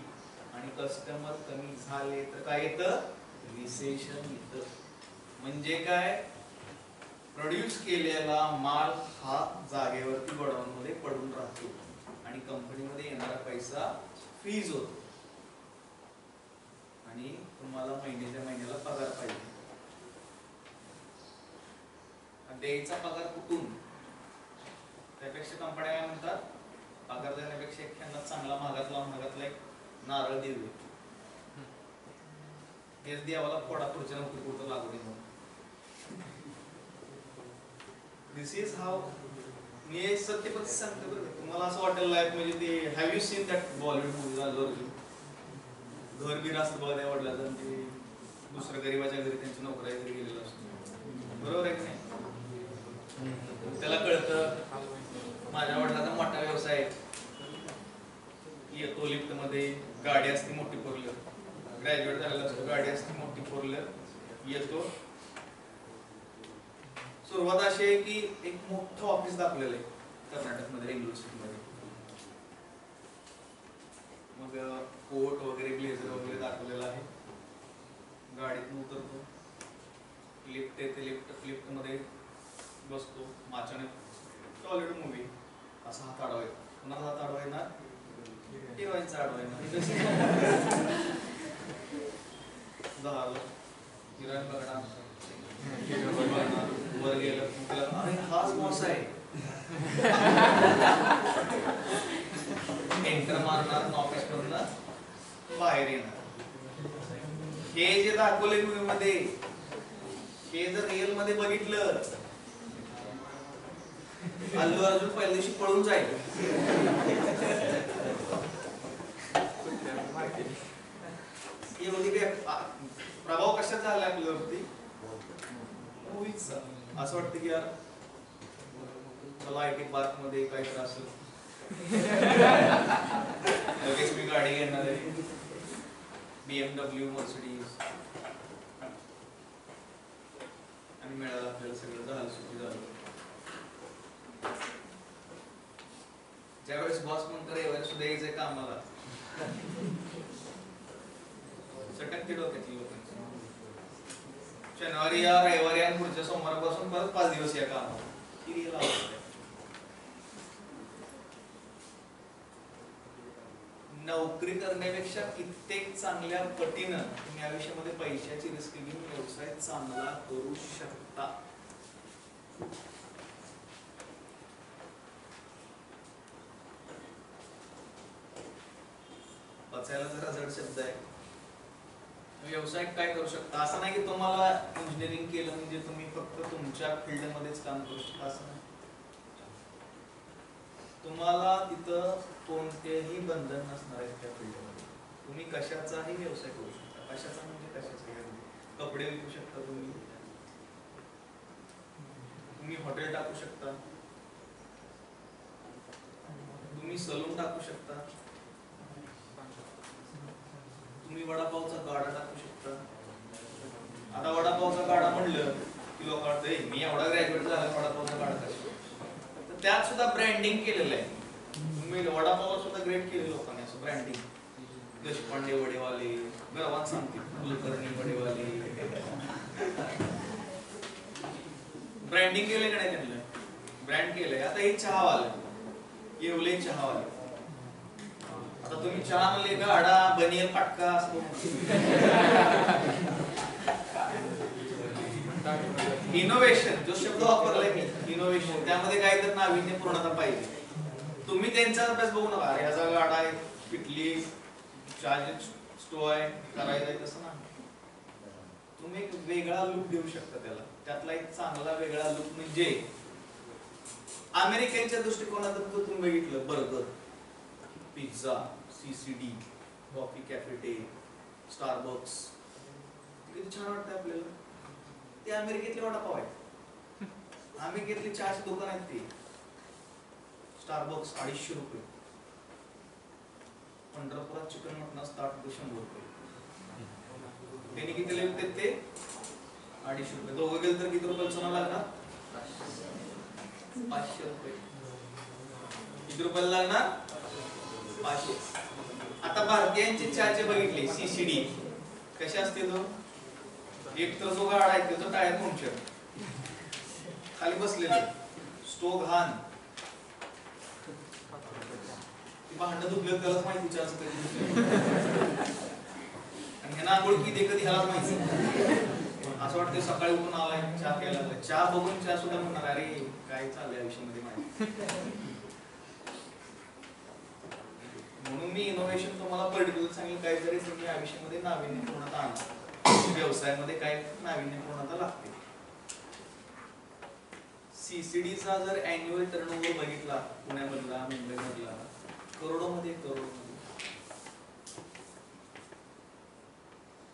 आणि कस्टमर कमी झाले तर काय येतं? रिसेशन येतं. म्हणजे काय? प्रोड्यूस केलेला माल हा जागेवरती गोडाऊनमध्ये पडून राहतो आणि कंपनीमध्ये येणारा पैसा फ्रीज होतो आणि तुम्हाला महिन्याच्या महिन्याला पगार पाहिजे. द्यायचा पगार कुठून? त्यापेक्षा कंपन्या काय म्हणतात, पगार देण्यापेक्षा एखादा चांगला महागातला एक नारळ देऊ, हेच देवाला फोडा, पुढच्या नोकरी कुठं लागू नये. दिस इज हाव. मी सत्यपत सांगतो बरं. तुम्हाला असं वाटेल लाईफ म्हणजे ते, have you seen that Bollywood movie Arjun? घर बीर असतं बघा त्या वडिलांचं, ते दुसऱ्या गरीबाच्या घरी त्यांच्या नोकऱ्या घरी गेलेला असतो, बरोबर आहे की नाही? त्याला कळतं माझ्या वडिलांचा मोठा व्यवसाय आहे, येतो लिफ्ट मध्ये, गाडी असते मोठी 4 व्हीलर, ग्रॅज्युएट झालेला असतो, गाडी असते मोठी 4 व्हीलर, येतो. सुरुवात अशी आहे की एक मोठं ऑफिस दाखवलेलं आहे कर्नाटकमध्ये, बेंगळूर सिटीमध्ये. मग कोट वगैरे, ब्लेझर वगैरे दाखवलेला आहे. गाडीतून उतरतो, बघणार वर गेलं अरे हाच बॉस आहे एंटर मारणार ऑफिस मधून बाहेर येणार. हे जे दाखवले मूवी मध्ये हे जर रिअल मध्ये बघितलं अल्लू अर्जुन पहिल्या दिवशी पळून जाईल. एवढी प्रभाव कशात झाला आपल्यावरती मूवीचा. असं वाटतं की यार मला आयटी पार्क मध्ये काही त्रास असेल लगेच मी गाडी घेणार आहे BMW मर्सिडीज आणि मिळालं आपल्याला सगळं झालं सुखी झालं. ज्यावेळेस बॉस म्हणतो रविवारी सुद्धा यायचंय कामाला सटकते डोक्यातली लोकांची. शनिवारी या रविवारी आणि पुढच्या सोमवारपासून परत 5 दिवस या कामाला नोकरी करण्यापेक्षा कित्येक चांगल्या पटीनं तुम्ही आयुष्यामध्ये पैशाची रिस्क घेऊन व्यवसाय चांगला करू शकता. पचायला जरा जड शब्द आहे. व्यवसाय काय करू शकता असं नाही की तुम्हाला इंजिनिअरिंग केलं म्हणजे तुम्ही फक्त तुमच्या फील्ड मध्येच काम करू शकता असं नाही. तुम्हाला तिथं कोणतेही बंधन नसणार आहे त्या फील्डमध्ये. तुम्ही कशाचाही व्यवसाय करू शकता. कशाचा म्हणजे कशाचा कपडे विकू शकता तुम्ही हॉटेल टाकू शकता, तुम्ही सलून टाकू शकता, तुम्ही वडापावचा गाडा टाकू शकता. आता वडापावचा गाडा म्हणलं की लोक वाटतं मी एवढा ग्रॅज्युएट झाला वडापावचा गाडा टाकतो. तर त्यात सुद्धा ब्रँडिंग केलेलं आहे. तुम्ही वडापाव सुद्धा ग्रेट केले लोकांनी असं ब्रँडिंग. देशपांडे वडेवाले गर्वात सांगतील कुलकर्णी वडेवाले ब्रँडिंग केलंय का नाही त्यांना ब्रँड केलंय. आता हे चहावाले येवले चहावाले आता तुम्ही चहा म्हणले गाडा बनियल पटका असतो इनोव्हेशन जो शब्द वापरलाय मी इनोव्हेशन त्यामध्ये काय तर नाविन्यपूर्णता पाहिजे. तुम्ही त्यांचा अभ्यास बघू नका अरे याचा गाडा आहे पिटली चार्ज स्टो आहे करायचं आहे तसं नाही. तुम्ही एक वेगळा लुक देऊ शकता त्याला. त्यातला एक चांगला वेगळा लुक म्हणजे अमेरिकेच्या दृष्टिकोनातून तुम्ही बघितलं बर्गर पिझ्झा CCD कॉफी कॅफेटे स्टारबक्स किती छान वाटतं आपल्याला. ते अमेरिकेतले वडापाव आहेत. अमेरिकेतली चहाची दुकान आहेत ती स्टारबक्स 250 रुपये. पंढरपुरात चिकन मटन स्टार्ट 100 रुपये. त्यांनी किती विकतात ते 250 रुपये. दोघं गेलं तर किती रुपये चणा लागणार 500 रुपये. किती रुपयाला लागणार 500. आता भारतीयांचे चहाचे बघितले CCD कसे असते तो एक तर जो गाडा आहे त्याचं टायर पंक्चर खाली बसलेले स्टो घाण भांडण दुखलं त्यालाच माहिती चहाचं कधी आणि ह्याला आंघोळ किती कधी ह्यालाच माहिती. असं वाटतं सकाळी उठून आलाय चहा प्यायला चहा बघून चहा सुद्धा म्हणणार अरे काय चाललंय आयुष्यामध्ये माहिती. म्हणून मी इनोव्हेशन तुम्हाला पर्टिक्युलर सांगेल काहीतरी तुम्ही आयुष्यामध्ये नाविन्यपूर्णता आणा. व्यवसायामध्ये काय नाविन्यपूर्णता लागते. CCDचा जर अॅन्युअल टर्नओव्हर बघितला पुण्यामधला मुंबईमधला करोडोमध्ये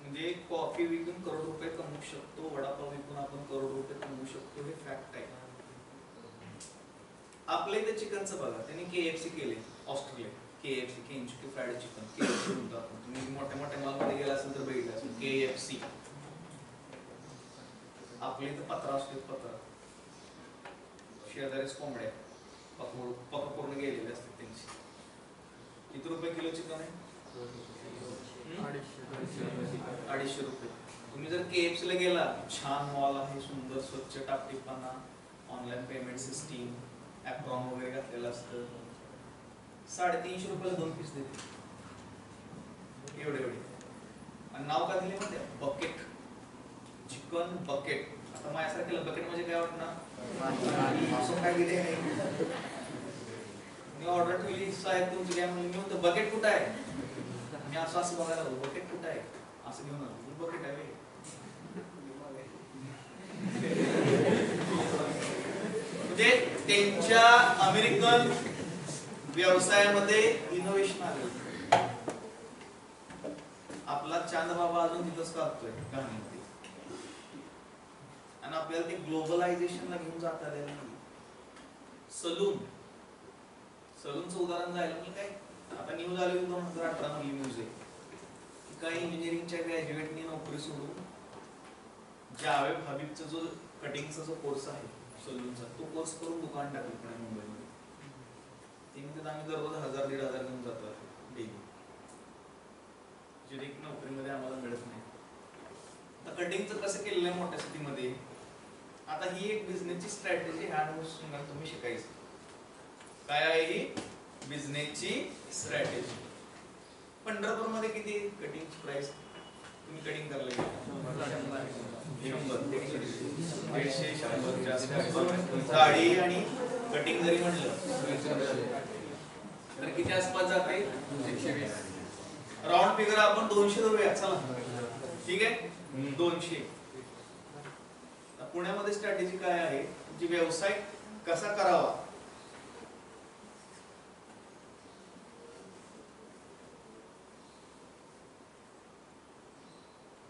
म्हणजे कॉफी विकून करोड रुपये कमवू शकतो. वडापाव विकून आपण करोड रुपये कमवू शकतो. हे फॅक्ट आहे. आपल्या इथे चिकनचं बघा त्यांनी KFC केले Australia KFC Kentucky fried chicken KFC म्हणतो आपण. तुम्ही मोठ्या मोठ्या मॉलमध्ये गेला असेल तर बघितलं असेल KFC. आपल्या इथं पत्रा असतो पत्रा शेजारीच कोंबड्या पकपूर्ण गेलेले असतात त्यांची. किती रुपये किलो चिकन आहे 250 रुपये. तुम्ही जर KFC ला गेला छान मॉल आहे सुंदर स्वच्छ टापटीपणा ऑनलाईन पेमेंट सिस्टीम ॲप्रॉन वगैरे घातलेलं असतं 350 रुपयाला 2 पीस देते एवढे. आणि नाव का दिले माहिती बकेट चिकन. Chicken bucket. आता माझ्यासारखेला बकेट म्हणजे काय वाटणार? असं काय दिले नाही. मी ऑर्डर ठेवली, साहेब तुमची काय म्हणली, मी म्हणतो बकेट कुठं आहे? मी असं असं बघायला लागलो, बकेट कुठं आहे असं घेऊन आलो. बकेट आहे म्हणजे त्यांच्या अमेरिकन व्यवसायामध्ये इनोव्हेशन आलं. आपला चांद बाबा अजून तिथंच कापतोय कहाणीमध्ये, आणि आपल्याला ते ग्लोबलायझेशनला घेऊन जात आलेलं नाही. सलूनचं उदाहरण जायला म्हणजे काय, आता न्यूज आली 2018 मधली न्यूज आहे की काही इंजिनिअरिंगच्या ग्रॅज्युएटनी नोकरी सोडून जावेद हबीबचा जो कटिंगचा जो कोर्स आहे सलूनचा, तो कोर्स करून दुकान टाकलं पुणे मुंबईमध्ये. ते म्हणतात आम्ही दररोज 1000-1500 घेऊन जातो डेली, जे नोकरीमध्ये आम्हाला मिळत नाही. आता कटिंगचं कसं केलेलं आहे मोठ्या सिटीमध्ये. आता ही एक बिझनेसची स्ट्रॅटेजी ह्या तुम्ही शिकायचं. काय आहे ही बिझनेसची स्ट्रॅटेजी? पंढरपूरमध्ये किती कटिंगची प्राइस? तुम्ही कटिंग करायला 100-150 दाढी आणि कटिंग जरी म्हटलं तर किती आसपास जाते? 120. राऊंड फिगर आपण 200 धरूया, चला ठीक आहे 200. पुण्यामध्ये स्ट्रॅटेजी काय आहे, जी व्यवसाय कसा करावा.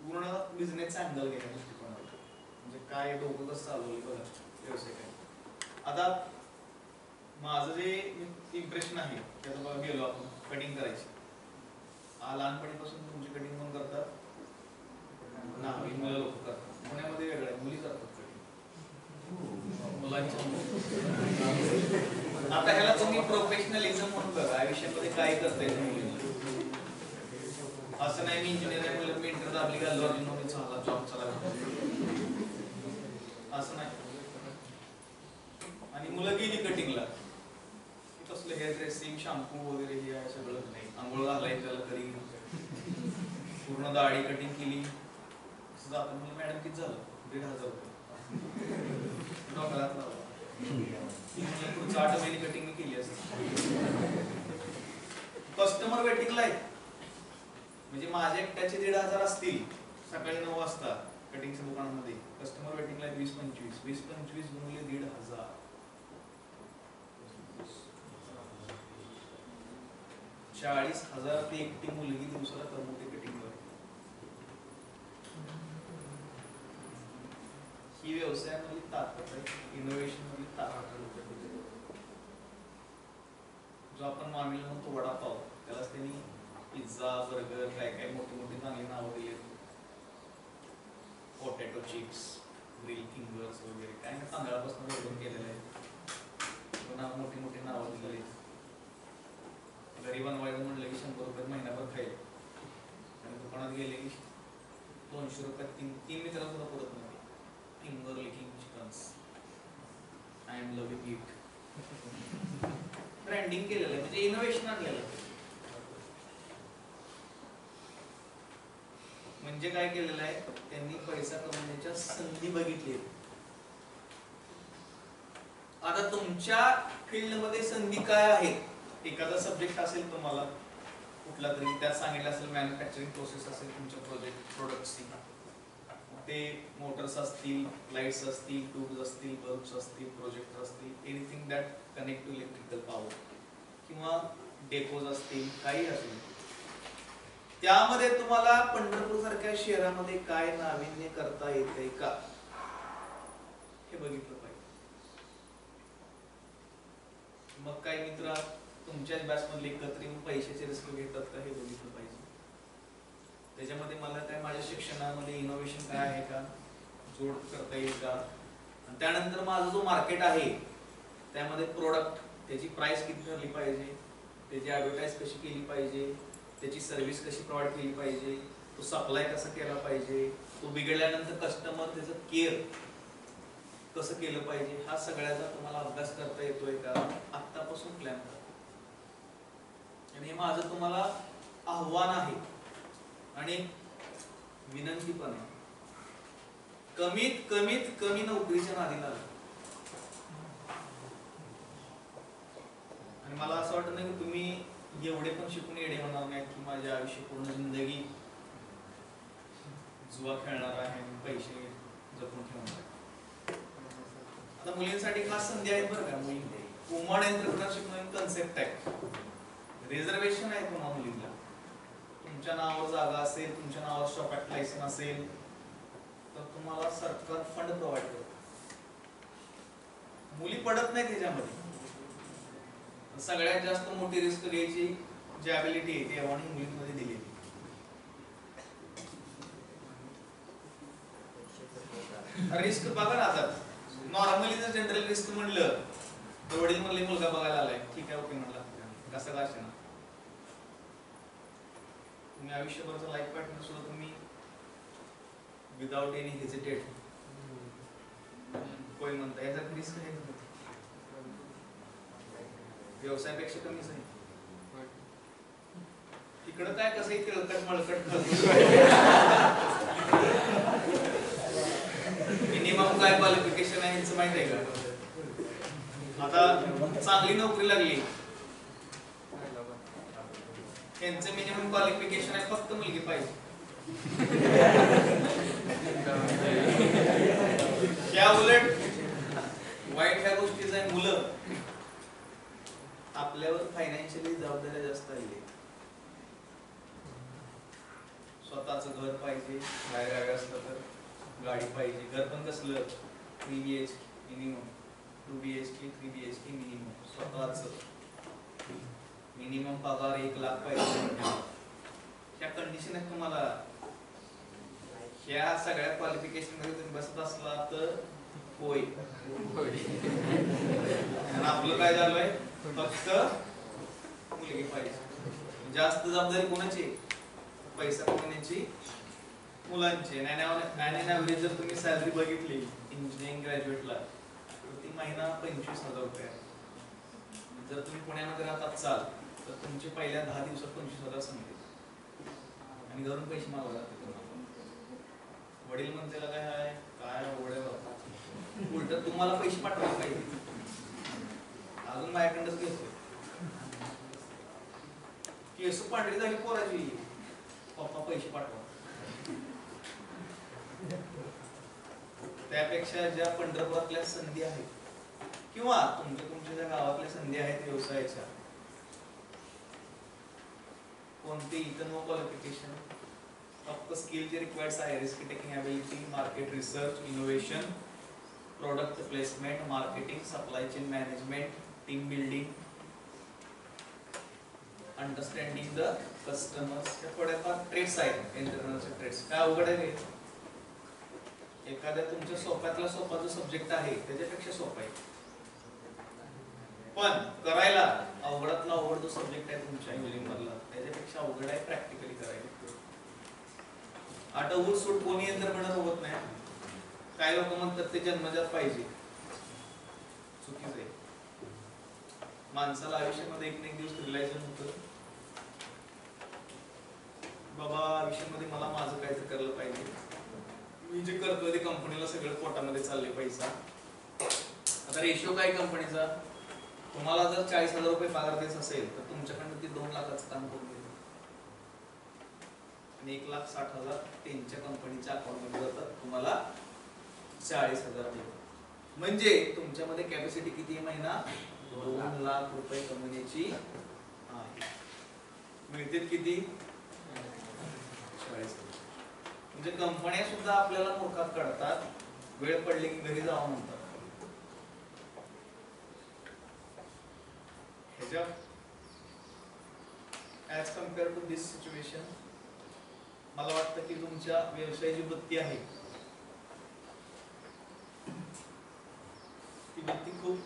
पूर्ण बिझनेसचा अँगल घ्यायचा दृष्टिकोनावर, म्हणजे काय डोकं कसं चालवलं बघा व्यवसाय काय. आता माझं जे इम्प्रेशन आहे त्याचं बघा, गेलो आपण कटिंग करायची. लहानपणीपासून तुमची कटिंग कोण करतात? नाही, मुलं लोक करतात. पुण्यामध्ये वेगळं आहे, मुली करतात कटिंग मुलांच्या. आता ह्याला तुम्ही प्रोफेशनलिझम म्हणून बघा, आयुष्यामध्ये काय करता येतं मुलींना. असं नाही मी इंजिनियर आहे मुलं मी इंटर दाबली का लॉर्निंग चालला जॉब चला, असं नाही. आणि मुलं गेली कटिंगला, कसलं हेअर ड्रेसिंग शॅम्पू वगैरे हे आहे सगळं नाही. आंघोळ घालायचं त्याला कधी पूर्ण दाढी कटिंग केली असं जातं. मला मॅडम किती झालं? 1500 रुपये डॉक्टरात लावला. पुढचं 8 महिने कटिंग मी केली असते. कस्टमर वेटिंगला आहे, म्हणजे माझ्या एकट्याचे 1500 असतील सकाळी 9 वाजता कटिंगच्या दुकानामध्ये. कस्टमर वेटिंगला 20-25. 20-25 गुणिले 1500, 40,000 ती एकटी मुलगी दिवसाला कमवते कटिंगवर. ही व्यवसायामधली ताकद आहे, इनोव्हेशन मधली ताकद. जो आपण मामीला म्हणतो वडापाव, त्यालाच त्यांनी पिझ्झा बर्गर काय काय मोठी मोठी चांगली नावं दिली. पोटॅटो चिप्स, ग्रिल फिंगर्स वगैरे काय तांदळापासून बनवून केलेलं आहे. मोठी मोठी नावं दिलेली. घरी बनवायचं म्हटलं की 100 रुपये महिनाभर खाईल, आणि दुकानात गेले की 200 रुपयात तीन मित्रांना सुद्धा पुरत नाही. Finger licking chickens, I am loving it. Branding केलेलं आहे, म्हणजे इनोव्हेशन आणलेलं. म्हणजे काय केलेलं आहे त्यांनी, पैसा कमवण्याच्या संधी बघितली. आता तुमच्या फील्डमध्ये संधी काय आहेत? एखादा सब्जेक्ट असेल तुम्हाला कुठला तरी, त्यात सांगितलं असेल मॅन्युफॅक्चरिंग प्रोसेस असेल तुमच्या प्रोडक्टची, ते मोटर्स असतील, लाईट्स असतील, ट्यूब्स असतील, बल्ब्स असतील, प्रोजेक्टर असतील, anything that connect to electrical power, किंवा डेपोज असतील, काही असेल. त्यामध्ये तुम्हाला पंढरपूर सारख्या शहरामध्ये काय नाविन्य करता येते का हे बघितलं पाहिजे. मग काय मित्र तुमच्याच बॅचमधले एकत्र येऊन पैशाचे रिस्क घेतात का हे बघितलं पाहिजे. त्याच्यामध्ये मला काय माझ्या शिक्षणामध्ये इनोव्हेशन काय आहे का जोड करता येईल का, आणि त्यानंतर माझा जो मार्केट आहे त्यामध्ये प्रोडक्ट त्याची प्राइस किती ठरली पाहिजे, त्याची ॲडव्हर्टाईज कशी केली पाहिजे, त्याची सर्व्हिस कशी प्रोव्हाइड केली पाहिजे, तो सप्लाय कसा केला पाहिजे, तो बिघडल्यानंतर कस्टमर त्याचं केअर कसं केलं पाहिजे, हा सगळ्याचा तुम्हाला अभ्यास करता येतोय का आत्तापासून प्लॅन करा. आणि हे माझं तुम्हाला आव्हान आहे आणि विनंती पण आहे. कमीत कमी नोकरीच्या नादी लागला. आणि मला असं वाटत नाही की तुम्ही एवढे पण शिकून येडे होणार नाहीत की माझे आयुष्य पूर्ण जिंदगी जुवा खेळणार आहे, पैसे जपून ठेवणार आहे. आता मुलींसाठी खास संधी आहेत बरं का. वुमन एंटरप्रेन्योरशिप म्हणून कन्सेप्ट आहे. रिझर्वेशन आहे तुम्हाला मुलींना. तुमच्या नावावर जागा असेल, तुमच्या नावावर शॉप ऍक्ट लायसन असेल तर तुम्हाला सरकार फंड प्रोव्हाइड करतो. मुली पडत नाही त्याच्यामध्ये. सगळ्यात जास्त मोठी रिस्क घ्यायची जी ॲबिलिटी आहे ती आव्हाने मुलींमध्ये दिलेली. रिस्क बघा ना. आता नॉर्मली जर जनरल रिस्क म्हणलं तर वडील म्हणले मुलगा बघायला आलाय, ठीक आहे ओके म्हणला, कसं का असेना. तुम्ही आयुष्यभरचा लाईफ पार्टनर सुद्धा तुम्ही विदाउट एनी हेजिटेट कोण म्हणता याच्यात रिस्क आहे. व्यवसायापेक्षा कमीच आहे. इकडं काय कसं तिळकट मळकट मिनिमम काय क्वालिफिकेशन आहे यांचं माहित आहे का. आता चांगली नोकरी लागली यांचं मिनिमम क्वालिफिकेशन आहे फक्त मुलगी पाहिजे. त्या उलट वाईट ह्या गोष्टीचं आहे, मुलं आपल्यावर फायनान्शियली जबाबदाऱ्या जास्त आली. स्वतःचं घर पाहिजे, बाहेर गावी असलं तर गाडी पाहिजे. घर पण कसलं 3 BHK minimum, 2 BHK 3 BHK minimum. स्वतःच मिनिमम पगार 1 लाख पाहिजे. ह्या कंडिशन आहेत तुम्हाला. ह्या सगळ्या क्वालिफिकेशन मध्ये तुम्ही बसत असला तर होय. आणि आपलं काय झालंय फक्त मुलगी पाहिजे. जास्त जबाबदारी कोणाची? पैसा कमवण्याची मुलांची. ॲव्हरेज जर तुम्ही सॅलरी बघितली इंजिनिअरिंग ग्रॅज्युएटला तर ती महिना 25,000 रुपये आहे. जर तुम्ही पुण्यामध्ये राहत असाल तर तुमचे पहिल्या 10 दिवसात 25,000 संपतील आणि घरून पैसे मागवले जाते तुम्हाला. वडील म्हणते काय आहे काय ओढे बाबा, उलट तुम्हाला पैसे पाठवायला पाहिजे. अजून माझ्याकडंच घेतोय. केस पांढरी झाली पोराची, पप्पा पैसे पाठवा. त्यापेक्षा ज्या पंढरपुरातल्या संधी आहेत किंवा तुमच्या ज्या गावातल्या संधी आहेत व्यवसायाच्या, कोणती इथं नो क्वालिफिकेशन, फक्त स्किल जे रिक्वायर्ड आहे risk taking ability, market research, innovation, product placement, marketing, supply chain management, team building, understanding the customers. या थोड्याफार ट्रेड्स आहेत एंटरप्रेन्योरचे ट्रेड्स. काय अवघड आहे? एखाद्या तुमच्या सोप्यातला सोपा जो सब्जेक्ट आहे त्याच्यापेक्षा सोपा आहे, पण करायला अवघडातला अवघड जो सब्जेक्ट आहे तुमच्या इंजिनिअरिंग मधला त्याच्यापेक्षा अवघड आहे प्रॅक्टिकली करायला. आता ऊर सूट कोणी एंटरप्रेन्योर होत नाही. काही लोक म्हणतात ते जन्मजात पाहिजे, चुकीच आहे. माणसाला आयुष्यामध्ये एक ना एक दिवस रिअलायझेशन होतं बाबा आयुष्यामध्ये मला माझं काहीतरी करायला पाहिजे. मी जे करतोय ते कंपनीला सगळं पोटामध्ये चालले पैसा. आता रेशो काय कंपनीचा? तुम्हाला जर 40,000 रुपये पगार द्यायचा असेल तर तुमच्याकडनं ते 2 लाखाचं काम करून देईल आणि 1,60,000 त्यांच्या कंपनीच्या अकाउंटमध्ये जातात, तुम्हाला 40,000 देतात. म्हणजे तुमच्यामध्ये कॅपॅसिटी किती आहे? महिना 2 लाख रुपये कमवण्याची आहे. मिळतील किती? 40,000. म्हणजे कंपन्या सुद्धा आपल्याला मूर्खात काढतात, वेळ पडली की घरी जावं म्हणतात. As compare to this situation मला वाटतं की तुमच्या व्यवसायाची वृत्ती आहे ती वृत्ती खूप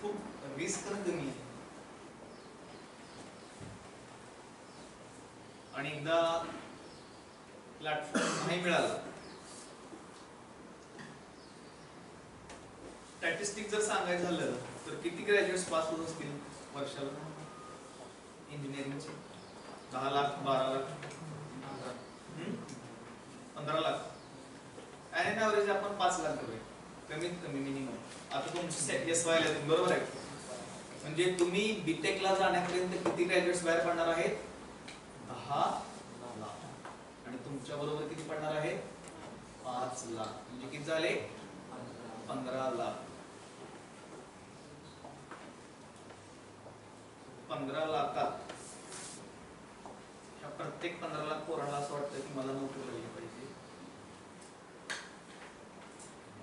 खूप रिस्क कमी आहे. आणि एकदा प्लॅटफॉर्म नाही मिळाला, स्टॅटिस्टिक जर सांगायचं झालं तर किती ग्रॅज्युएट्स पास होत असतील वर्षाला इंजिनिअरिंगचे? 10 लाख, 12 लाख, 15 लाख. 5 लाख रुपये कमीत कमी मिनिमम। आता तुमची एस वाय ला बरोबर आहे, म्हणजे तुम्ही बीटेक ला जाण्यापर्यंत किती ग्रॅज्युएट्स बाहेर पडणार आहेत? 10 लाख। आणि तुमच्या बरोबर किती पडणार आहेत? 5 लाख, म्हणजे किती झाले? 15 लाख। 15 लाखात ह्या प्रत्येक 15 लाख पोरांना असं वाटतं की मला नोकरी लागली पाहिजे,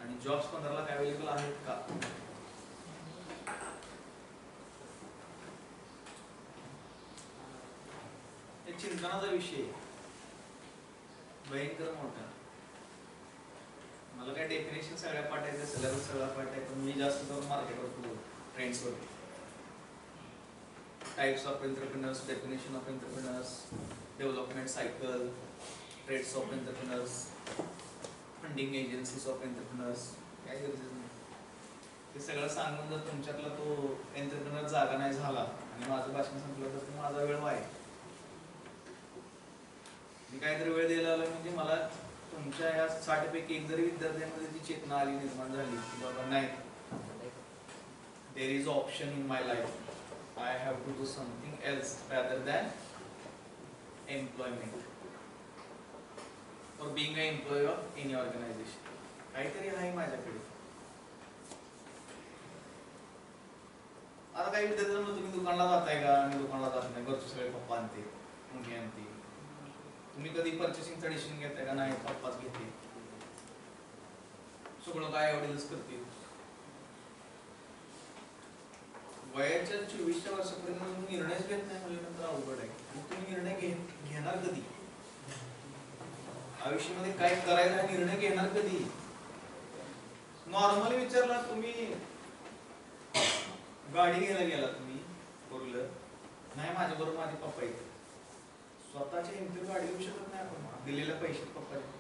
आणि जॉब्स 15 लाख अवेलेबल आहेत का? हे चिंतनाचा विषय भयंकर मोठा। मला काय डेफिनेशन सगळ्या पाठायचं, सिलेबस सगळा पाठायचं, मी जास्त करून मार्केटवर ट्रेंड्स वर, types of entrepreneurs, definition of entrepreneurs, development cycle, trades of entrepreneurs, funding agencies of entrepreneurs, काय गरजेचं नाही। ते सगळं सांगून जर तुमच्यातला तो एंटरप्रेन्योर जागा नाही झाला आणि माझं भाषण संपलं तर माझा वेळ वाया। मी काहीतरी वेळ द्यायला आलोय म्हणजे मला तुमच्या या 60 पैकी एक जरी विद्यार्थ्यांमध्ये ती चेतना आली, निर्माण झाली की बाबा नाही, there is option in my life, I have to do something else rather than employment or being an employee of any organization. काहीतरी आहे माझ्याकडे। आता काही विद्यार्थ्यांना तुम्ही दुकानला जाताय का? मी दुकानला जात नाही, घरचे सगळे पप्पा आणते, मम्मी आणते। तुम्ही कधी पर्चेसिंगचा डिसिजन घेताय का? नाही, पप्पाच घेते। सगळं काय वडीलच करते। वयाच्या 24व्या वर्षापर्यंत निर्णयच घेत नाही म्हटल्यानंतर अवघड आहे। आणि तुम्ही निर्णय घेणार कधी? आयुष्यामध्ये काय करायचं हा निर्णय घेणार कधी? नॉर्मली विचारला, तुम्ही गाडी घ्यायला गेला, तुम्ही फोर व्हीलर, नाही माझ्या बरोबर माझे पप्पा येते, स्वतःच्या हिमतीवर गाडी घेऊ शकत नाही आपण, दिलेल्या पैशात पप्पाचे।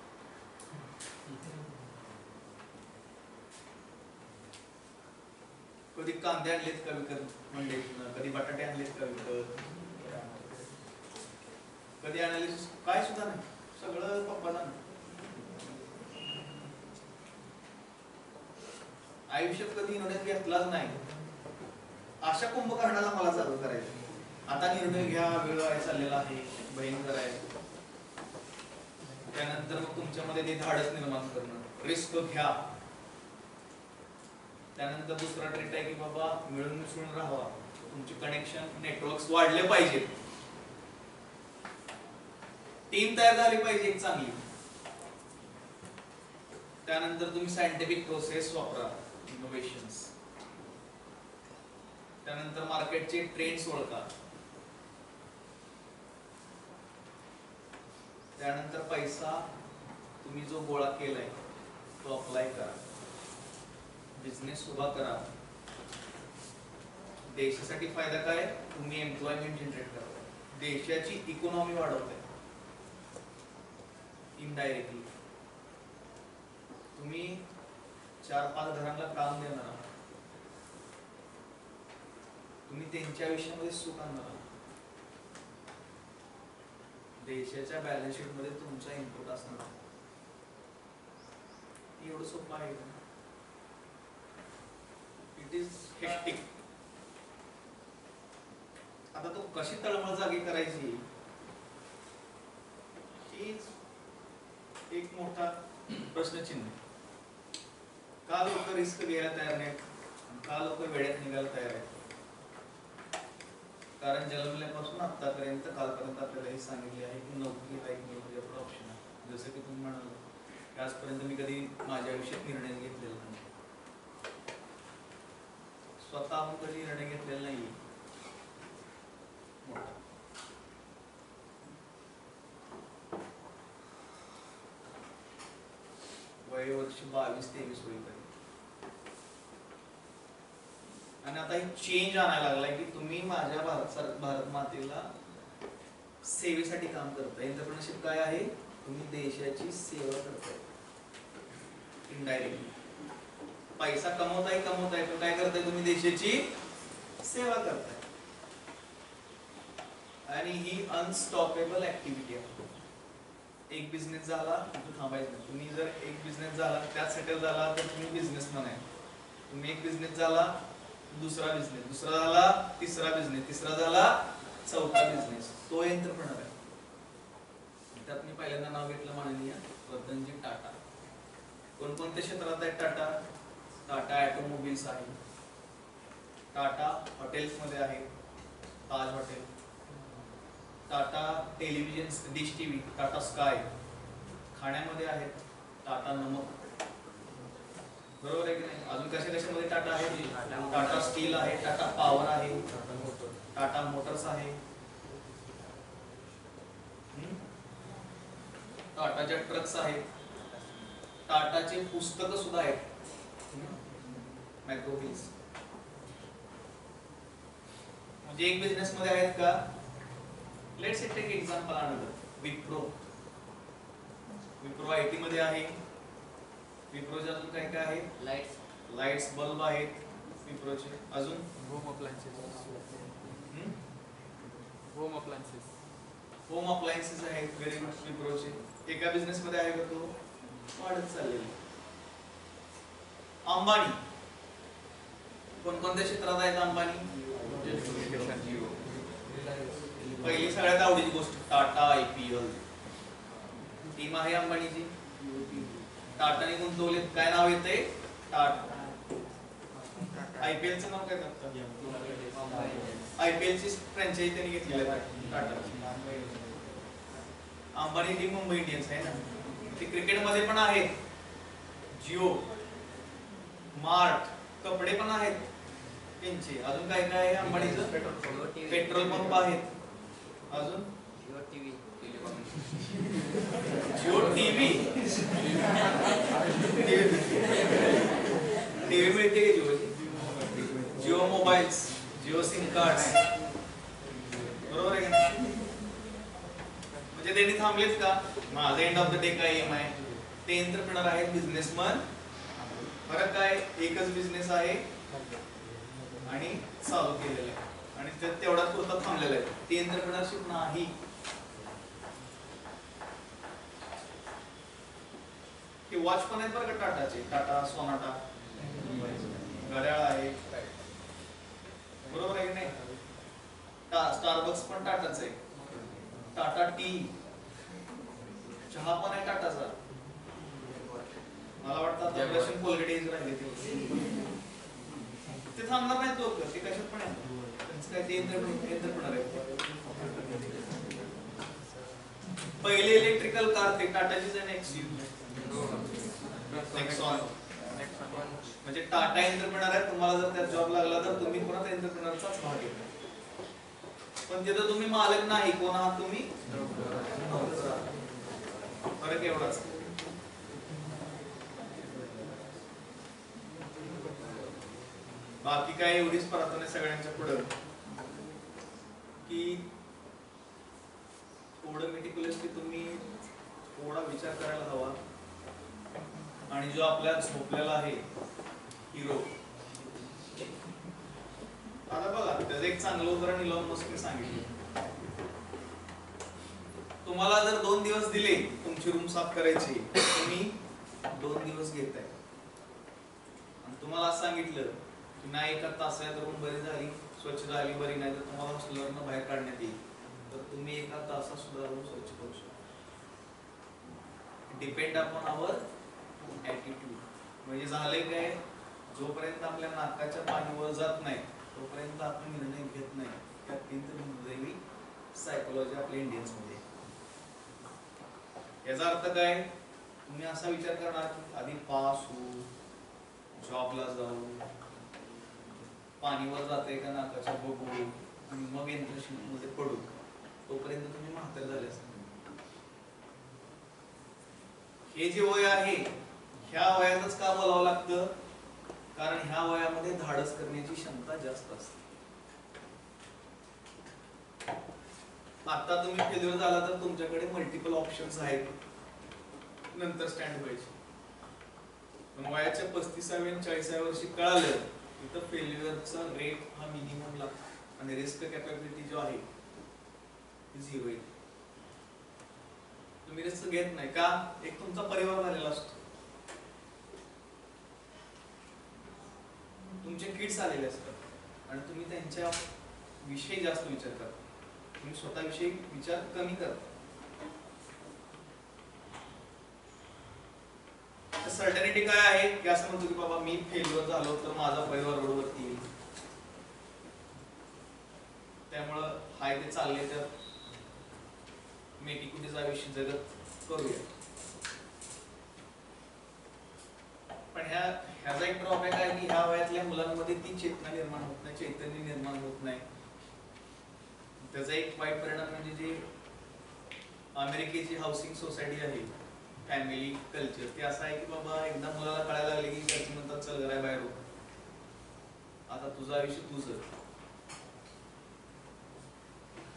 कधी कांदे आणलेत का विकत मंडईतून? कधी बटाटे आणलेत का विकत? कधी अनालिसिस काय सुद्धा नाही, सगळं पप्पाला। आयुष्यात कधी निर्णय घेतलाच नाही, अशा कुंभकर्णाला मला चालू करायचं। आता निर्णय घ्या, वेळ आहे चाललेला आहे, भयंकर आहे। त्यानंतर मग तुमच्यामध्ये ते धाडस निर्माण करणं, रिस्क घ्या। त्यानंतर दुसरा ट्रेट आहे की बाबा मिळून मिसळून राहावा, तुमचे कनेक्शन नेटवर्क्स वाढले पाहिजेत, टीम तयार झाली पाहिजे एक चांगली। त्यानंतर तुम्ही सायंटिफिक प्रोसेस वापरा, इनोव्हेशन्स। त्यानंतर मार्केटचे ट्रेंड्स ओळखा। त्यानंतर पैसा तुम्ही जो गोळा केलाय तो अप्लाय करा, बिझनेस उभा करा। देशासाठी फायदा काय? तुम्ही एम्प्लॉयमेंट जनरेट करताय, देशाची इकॉनॉमी वाढवताय इनडायरेक्टली। तुम्ही 4-5 घरांना काम देणार आहात, तुम्ही त्यांच्या आयुष्यामध्ये सुख आणणार आहात, देशाच्या बॅलन्स शीट मध्ये तुमचा इनपुट असणार। एवढं सोपं आहे का? It is hectic. आता तो कशी तळमळ जागी करायची हीच एक मोठा प्रश्नचिन्ह। का लोक रिस्क घ्यायला तयार नाहीत? का लोक वेड्यात निघायला तयार आहेत? कारण जन्मल्यापासून आतापर्यंत कालपर्यंत आपल्याला हे सांगितले आहे की नोकरी हा एक निवडलेला ऑप्शन आहे। जसं की तुम्ही म्हणाल, आजपर्यंत मी कधी माझ्या आयुष्यात निर्णय घेतलेला नाही, स्वतःहून कधी निर्णय घेतलेला नाही। वय वर्ष 22-23 होईल आणि आता एक चेंज आणायला लागलाय की तुम्ही माझ्या भारत मातेला सेवेसाठी काम करताय। एंटरप्रेन्योरशिप काय आहे? तुम्ही देशाची सेवा करताय इनडायरेक्टली। पैसा कमवताय पण काय करताय? तुम्ही देशाची सेवा करताय। आणि ही अनस्टॉपेबल ऍक्टिव्हिटी आहे, एक बिझनेस झाला तिथं थांबायचं नाही. तुम्ही जर एक बिझनेस झाला त्यात सेटल झाला तर तुम्ही बिझनेसमॅन आहे. तुम्ही एक बिझनेस झाला दुसरा बिझनेस, दुसरा झाला तिसरा बिझनेस, तिसरा झाला चौथा बिझनेस, तो एंटरप्रेनर आहे. त्यात मी पहिल्यांदा नाव घेतलं माननीय रतनजी टाटा. कोणकोणत्या क्षेत्रात आहेत टाटा? टाटा ऑटोमोबाईल्स आहे, टाटा हॉटेल्स मध्ये आहे, Taj hotel, Tata television dish TV, Tata sky, खाण्यामध्ये आहेत टाटा नमक, बरोबर आहे की नाही? अजून कशा कशामध्ये टाटा आहे? टाटा स्टील आहे, टाटा पॉवर आहे, टाटा मोटर्स आहे, टाटाच्या ट्रक्स आहेत, टाटाचे पुस्तक सुद्धा आहेत, मॅक्रोफिल्स. म्हणजे एक बिझनेस मध्ये आहेत का? Let's take example another Wipro. Wipro IT मध्ये आहे. विप्रोचे अजून काय काय आहे? लाईट्स बल्ब आहेत विप्रोचे. अजून होम अप्लायन्सेस आहेत व्हेरी गुड विप्रोचे. एका बिझनेस मध्ये आहे का तो? वाढत चाललेला. अंबानी कोणकोणत्या क्षेत्रात आहेत? अंबानी पहिली सगळ्यात आवडीची गोष्ट टाटा IPL टीम आहे अंबानीची. टाटाने गुंतवलेत, काय नाव येते? टाटा. IPL चं नाव काय करतात? IPL ची फ्रँचाइजी त्यांनी घेतलेली आहे टाटाची. अंबानी टीम मुंबई इंडियन्स आहे ना. ते क्रिकेट मध्ये पण आहेत. जिओ मार्ट कपडे पण आहेत त्यांचे. अजून काय काय आहे अंबानीचं? पेट्रोल पंप आहेत. अजून जिओ टीव्ही मिळते का जिओची? Jio mobiles, Jio SIM card, बरोबर आहे का? म्हणजे त्यांनी थांबलेत का? माझं एंड ऑफ द डे काय एम आहे? ते एंटरप्रेनर आहेत, बिझनेसमन. फरक काय? एकच बिझनेस आहे आणि चालू केलेलं आहे आणि तेवढा पुरता थांबलेला आहे. ते एंटरप्रेनरशिप नाही. हे वॉच पण आहेत बरं का टाटाचे. टाटा सोनाटा घड्याळ आहे, बरोबर आहे की नाही? स्टारबक्स पण टाटाच आहे. टाटा टी चहा पण आहे टाटाचा. मला वाटतं आता रशियन कोलगेट राहिले ते थांबणार नाहीत लोक. ते कशात पण आहे त्यांचं काय? ते एंटरप्रेनर आहे. पहिले इलेक्ट्रिकल कार ते टाटाचीच आहे. नेक्सॉन म्हणजे टाटा एंटरप्रेनर आहे. तुम्हाला जर त्यात जॉब लागला तर तुम्ही पुन्हा त्या एंटरप्रेनरचाच भाग घेता. पण तिथं तुम्ही मालक नाही. कोण आहात तुम्ही? फरक एवढाच. बाकी काय एवढीच प्रार्थना सगळ्यांच्या पुढे की थोडं मेटिक्युलसली तुम्ही थोडा विचार करायला हवा. आणि जो आपल्या झोपलेला आहे हिरो, आता बघा त्याचं एक चांगलं उदाहरण इलॉन मस्कने सांगितलं. तुम्हाला जर 2 दिवस दिले तुमची रूम साफ करायची, तुम्ही 2 दिवस घेताय. आणि तुम्हाला सांगितलं की नाही एका तासात रूम बरी झाली, स्वच्छ झाली, बरी नाही तर तुम्हाला हॉस्टेलवरनं बाहेर काढण्यात येईल, तर तुम्ही एका तासात सुद्धा रूम स्वच्छ करू शकता. डिपेंड अपॉन आवर ॲटिट्यूड. म्हणजे झालंय काय? जोपर्यंत आपल्या नाकाच्या पाणीवर जात नाही तोपर्यंत आपण निर्णय घेत नाही. त्या अत्यंत सायकोलॉजी आपल्या इंडियन्स मध्ये. याचा अर्थ काय? तुम्ही असा विचार करणार की आधी पास होऊ, जॉबला जाऊ, पाणीवर जाते का नाकाच्या बघू आणि मग इंटर्नशिप मध्ये पडू. तोपर्यंत तुम्ही म्हातारे झाले असते. हे जे वय आहे ह्या वयातच का बोलावं लागतं? कारण ह्या वयामध्ये धाडस करण्याची क्षमता जास्त असते. आता तुम्ही फेल्युअर झाला तर तुमच्याकडे मल्टिपल ऑप्शन्स आहेत नंतर स्टँड व्हायचे. पण वयाच्या 35व्या आणि 40व्या वर्षी कळालं इथं फेल्युअरचा रेट हा मिनिमम लागतो आणि रिस्क कॅपॅबिलिटी जो आहे ती 0 आहे. तुम्ही रिस्क घेत नाही का? एक तुमचा परिवार झालेला असतो, तुमचे किड्स आलेले असतात आणि तुम्ही त्यांच्या विषयी जास्त विचार करता, तुम्ही स्वतःविषयी विचार कमी करता. सर्टनिटी काय आहे की असं म्हणतो की बाबा मी फेल्युअर झालो तर माझा परिवार रोडवरती येईल, त्यामुळं हाय ते चालले तर मेटीकुटीचं आयुष्य जगत करूया. पण ह्याचा एक ड्रॉबॅक आहे की ह्या वयातल्या मुलांमध्ये ती चेतना निर्माण होत नाही, चैतन्य निर्माण होत नाही. त्याचा एक वाईट परिणाम म्हणजे जे अमेरिकेची हाऊसिंग सोसायटी आहे, फॅमिली कल्चर, ते असं आहे की बाबा एकदा मुलाला कळायला लागले की घरचे म्हणतात चल घरा बाहेर हो, आता तुझं आयुष्य तुझं.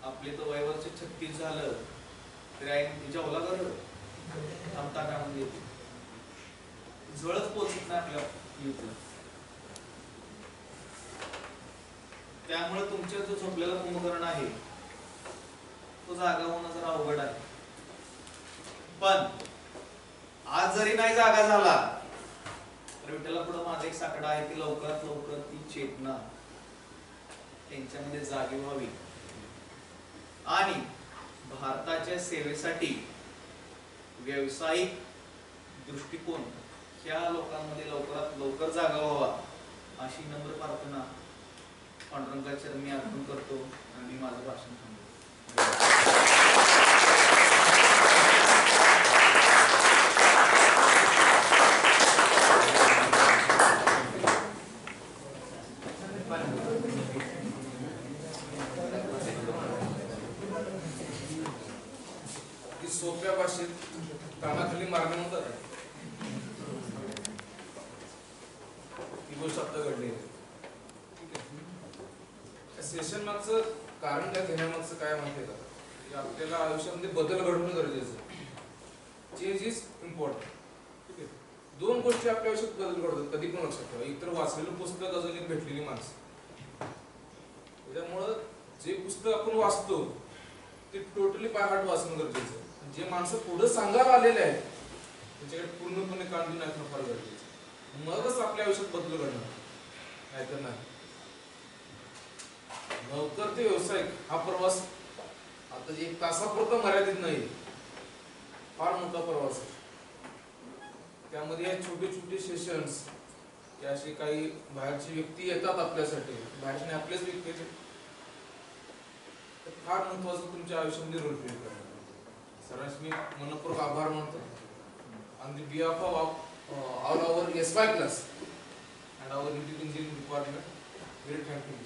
आपले तर वयवरचे 36 झालं तरी आई तुझ्या ओला कर थांबता काढून देते, जवळच पोचत नाही आपल्या युथला. त्यामुळे तुमच्या जो झोपलेला कुंभकर्ण आहे तो जागा होणं जरा अवघड आहे. पण आज जरी नाही जागा झाला तर विठ्ठला पुढे माझा एक साकडा आहे की लवकरात लवकर ती चेतना त्यांच्यामध्ये जागी व्हावी आणि भारताच्या सेवेसाठी व्यावसायिक दृष्टिकोन ह्या लोकांमध्ये लवकरात लवकर जागा व्हावा अशी नम्र प्रार्थना पांडुरंगाच्या चरणी अर्पण करतो आणि मी माझं भाषण थांबवतो. सोप्या भाषेत कानाखाली मारणे म्हणतात ही गोष्ट आता घडली. ठीक आहे, सेशन मागचं कारण काय घेण्यामागचं काय माहितीये का, की आपल्याला आयुष्यामध्ये बदल घडवणं गरजेचं आहे. Change is important. ठीक आहे, दोन गोष्टी आपल्या आयुष्यात बदल घडवतात कधी पण लक्षात ठेवा. एकतर वाचलेलं पुस्तक, अजून एक भेटलेली माणसं. त्याच्यामुळं जे पुस्तक आपण वाचतो ते टोटली बाय हार्ट वाचणं गरजेचं आहे. जे माणसं पुढे सांगायला आलेले आहेत त्याच्याकडे पूर्णपणे कान देऊन ऐकणं फार गरजेचं, मगच आपल्या आयुष्यात बदल घडणार, नाहीतर नाही. नोकर ते व्यावसायिक हा प्रवास आता एक तासापुरता मर्यादित नाही, फार मोठा प्रवास आहे. त्यामध्ये हे छोटे छोटे सेशन्स, की असे काही बाहेरची व्यक्ती येतात आपल्यासाठी, बाहेरचे आपलेच व्यक्ती येतात, फार महत्वाचं तुमच्या आयुष्यामध्ये रोल प्ले करतात. सर्वांचे मी मनपूर्वक आभार मानतो. On the behalf of all our SY class and our engineering department, very thankful.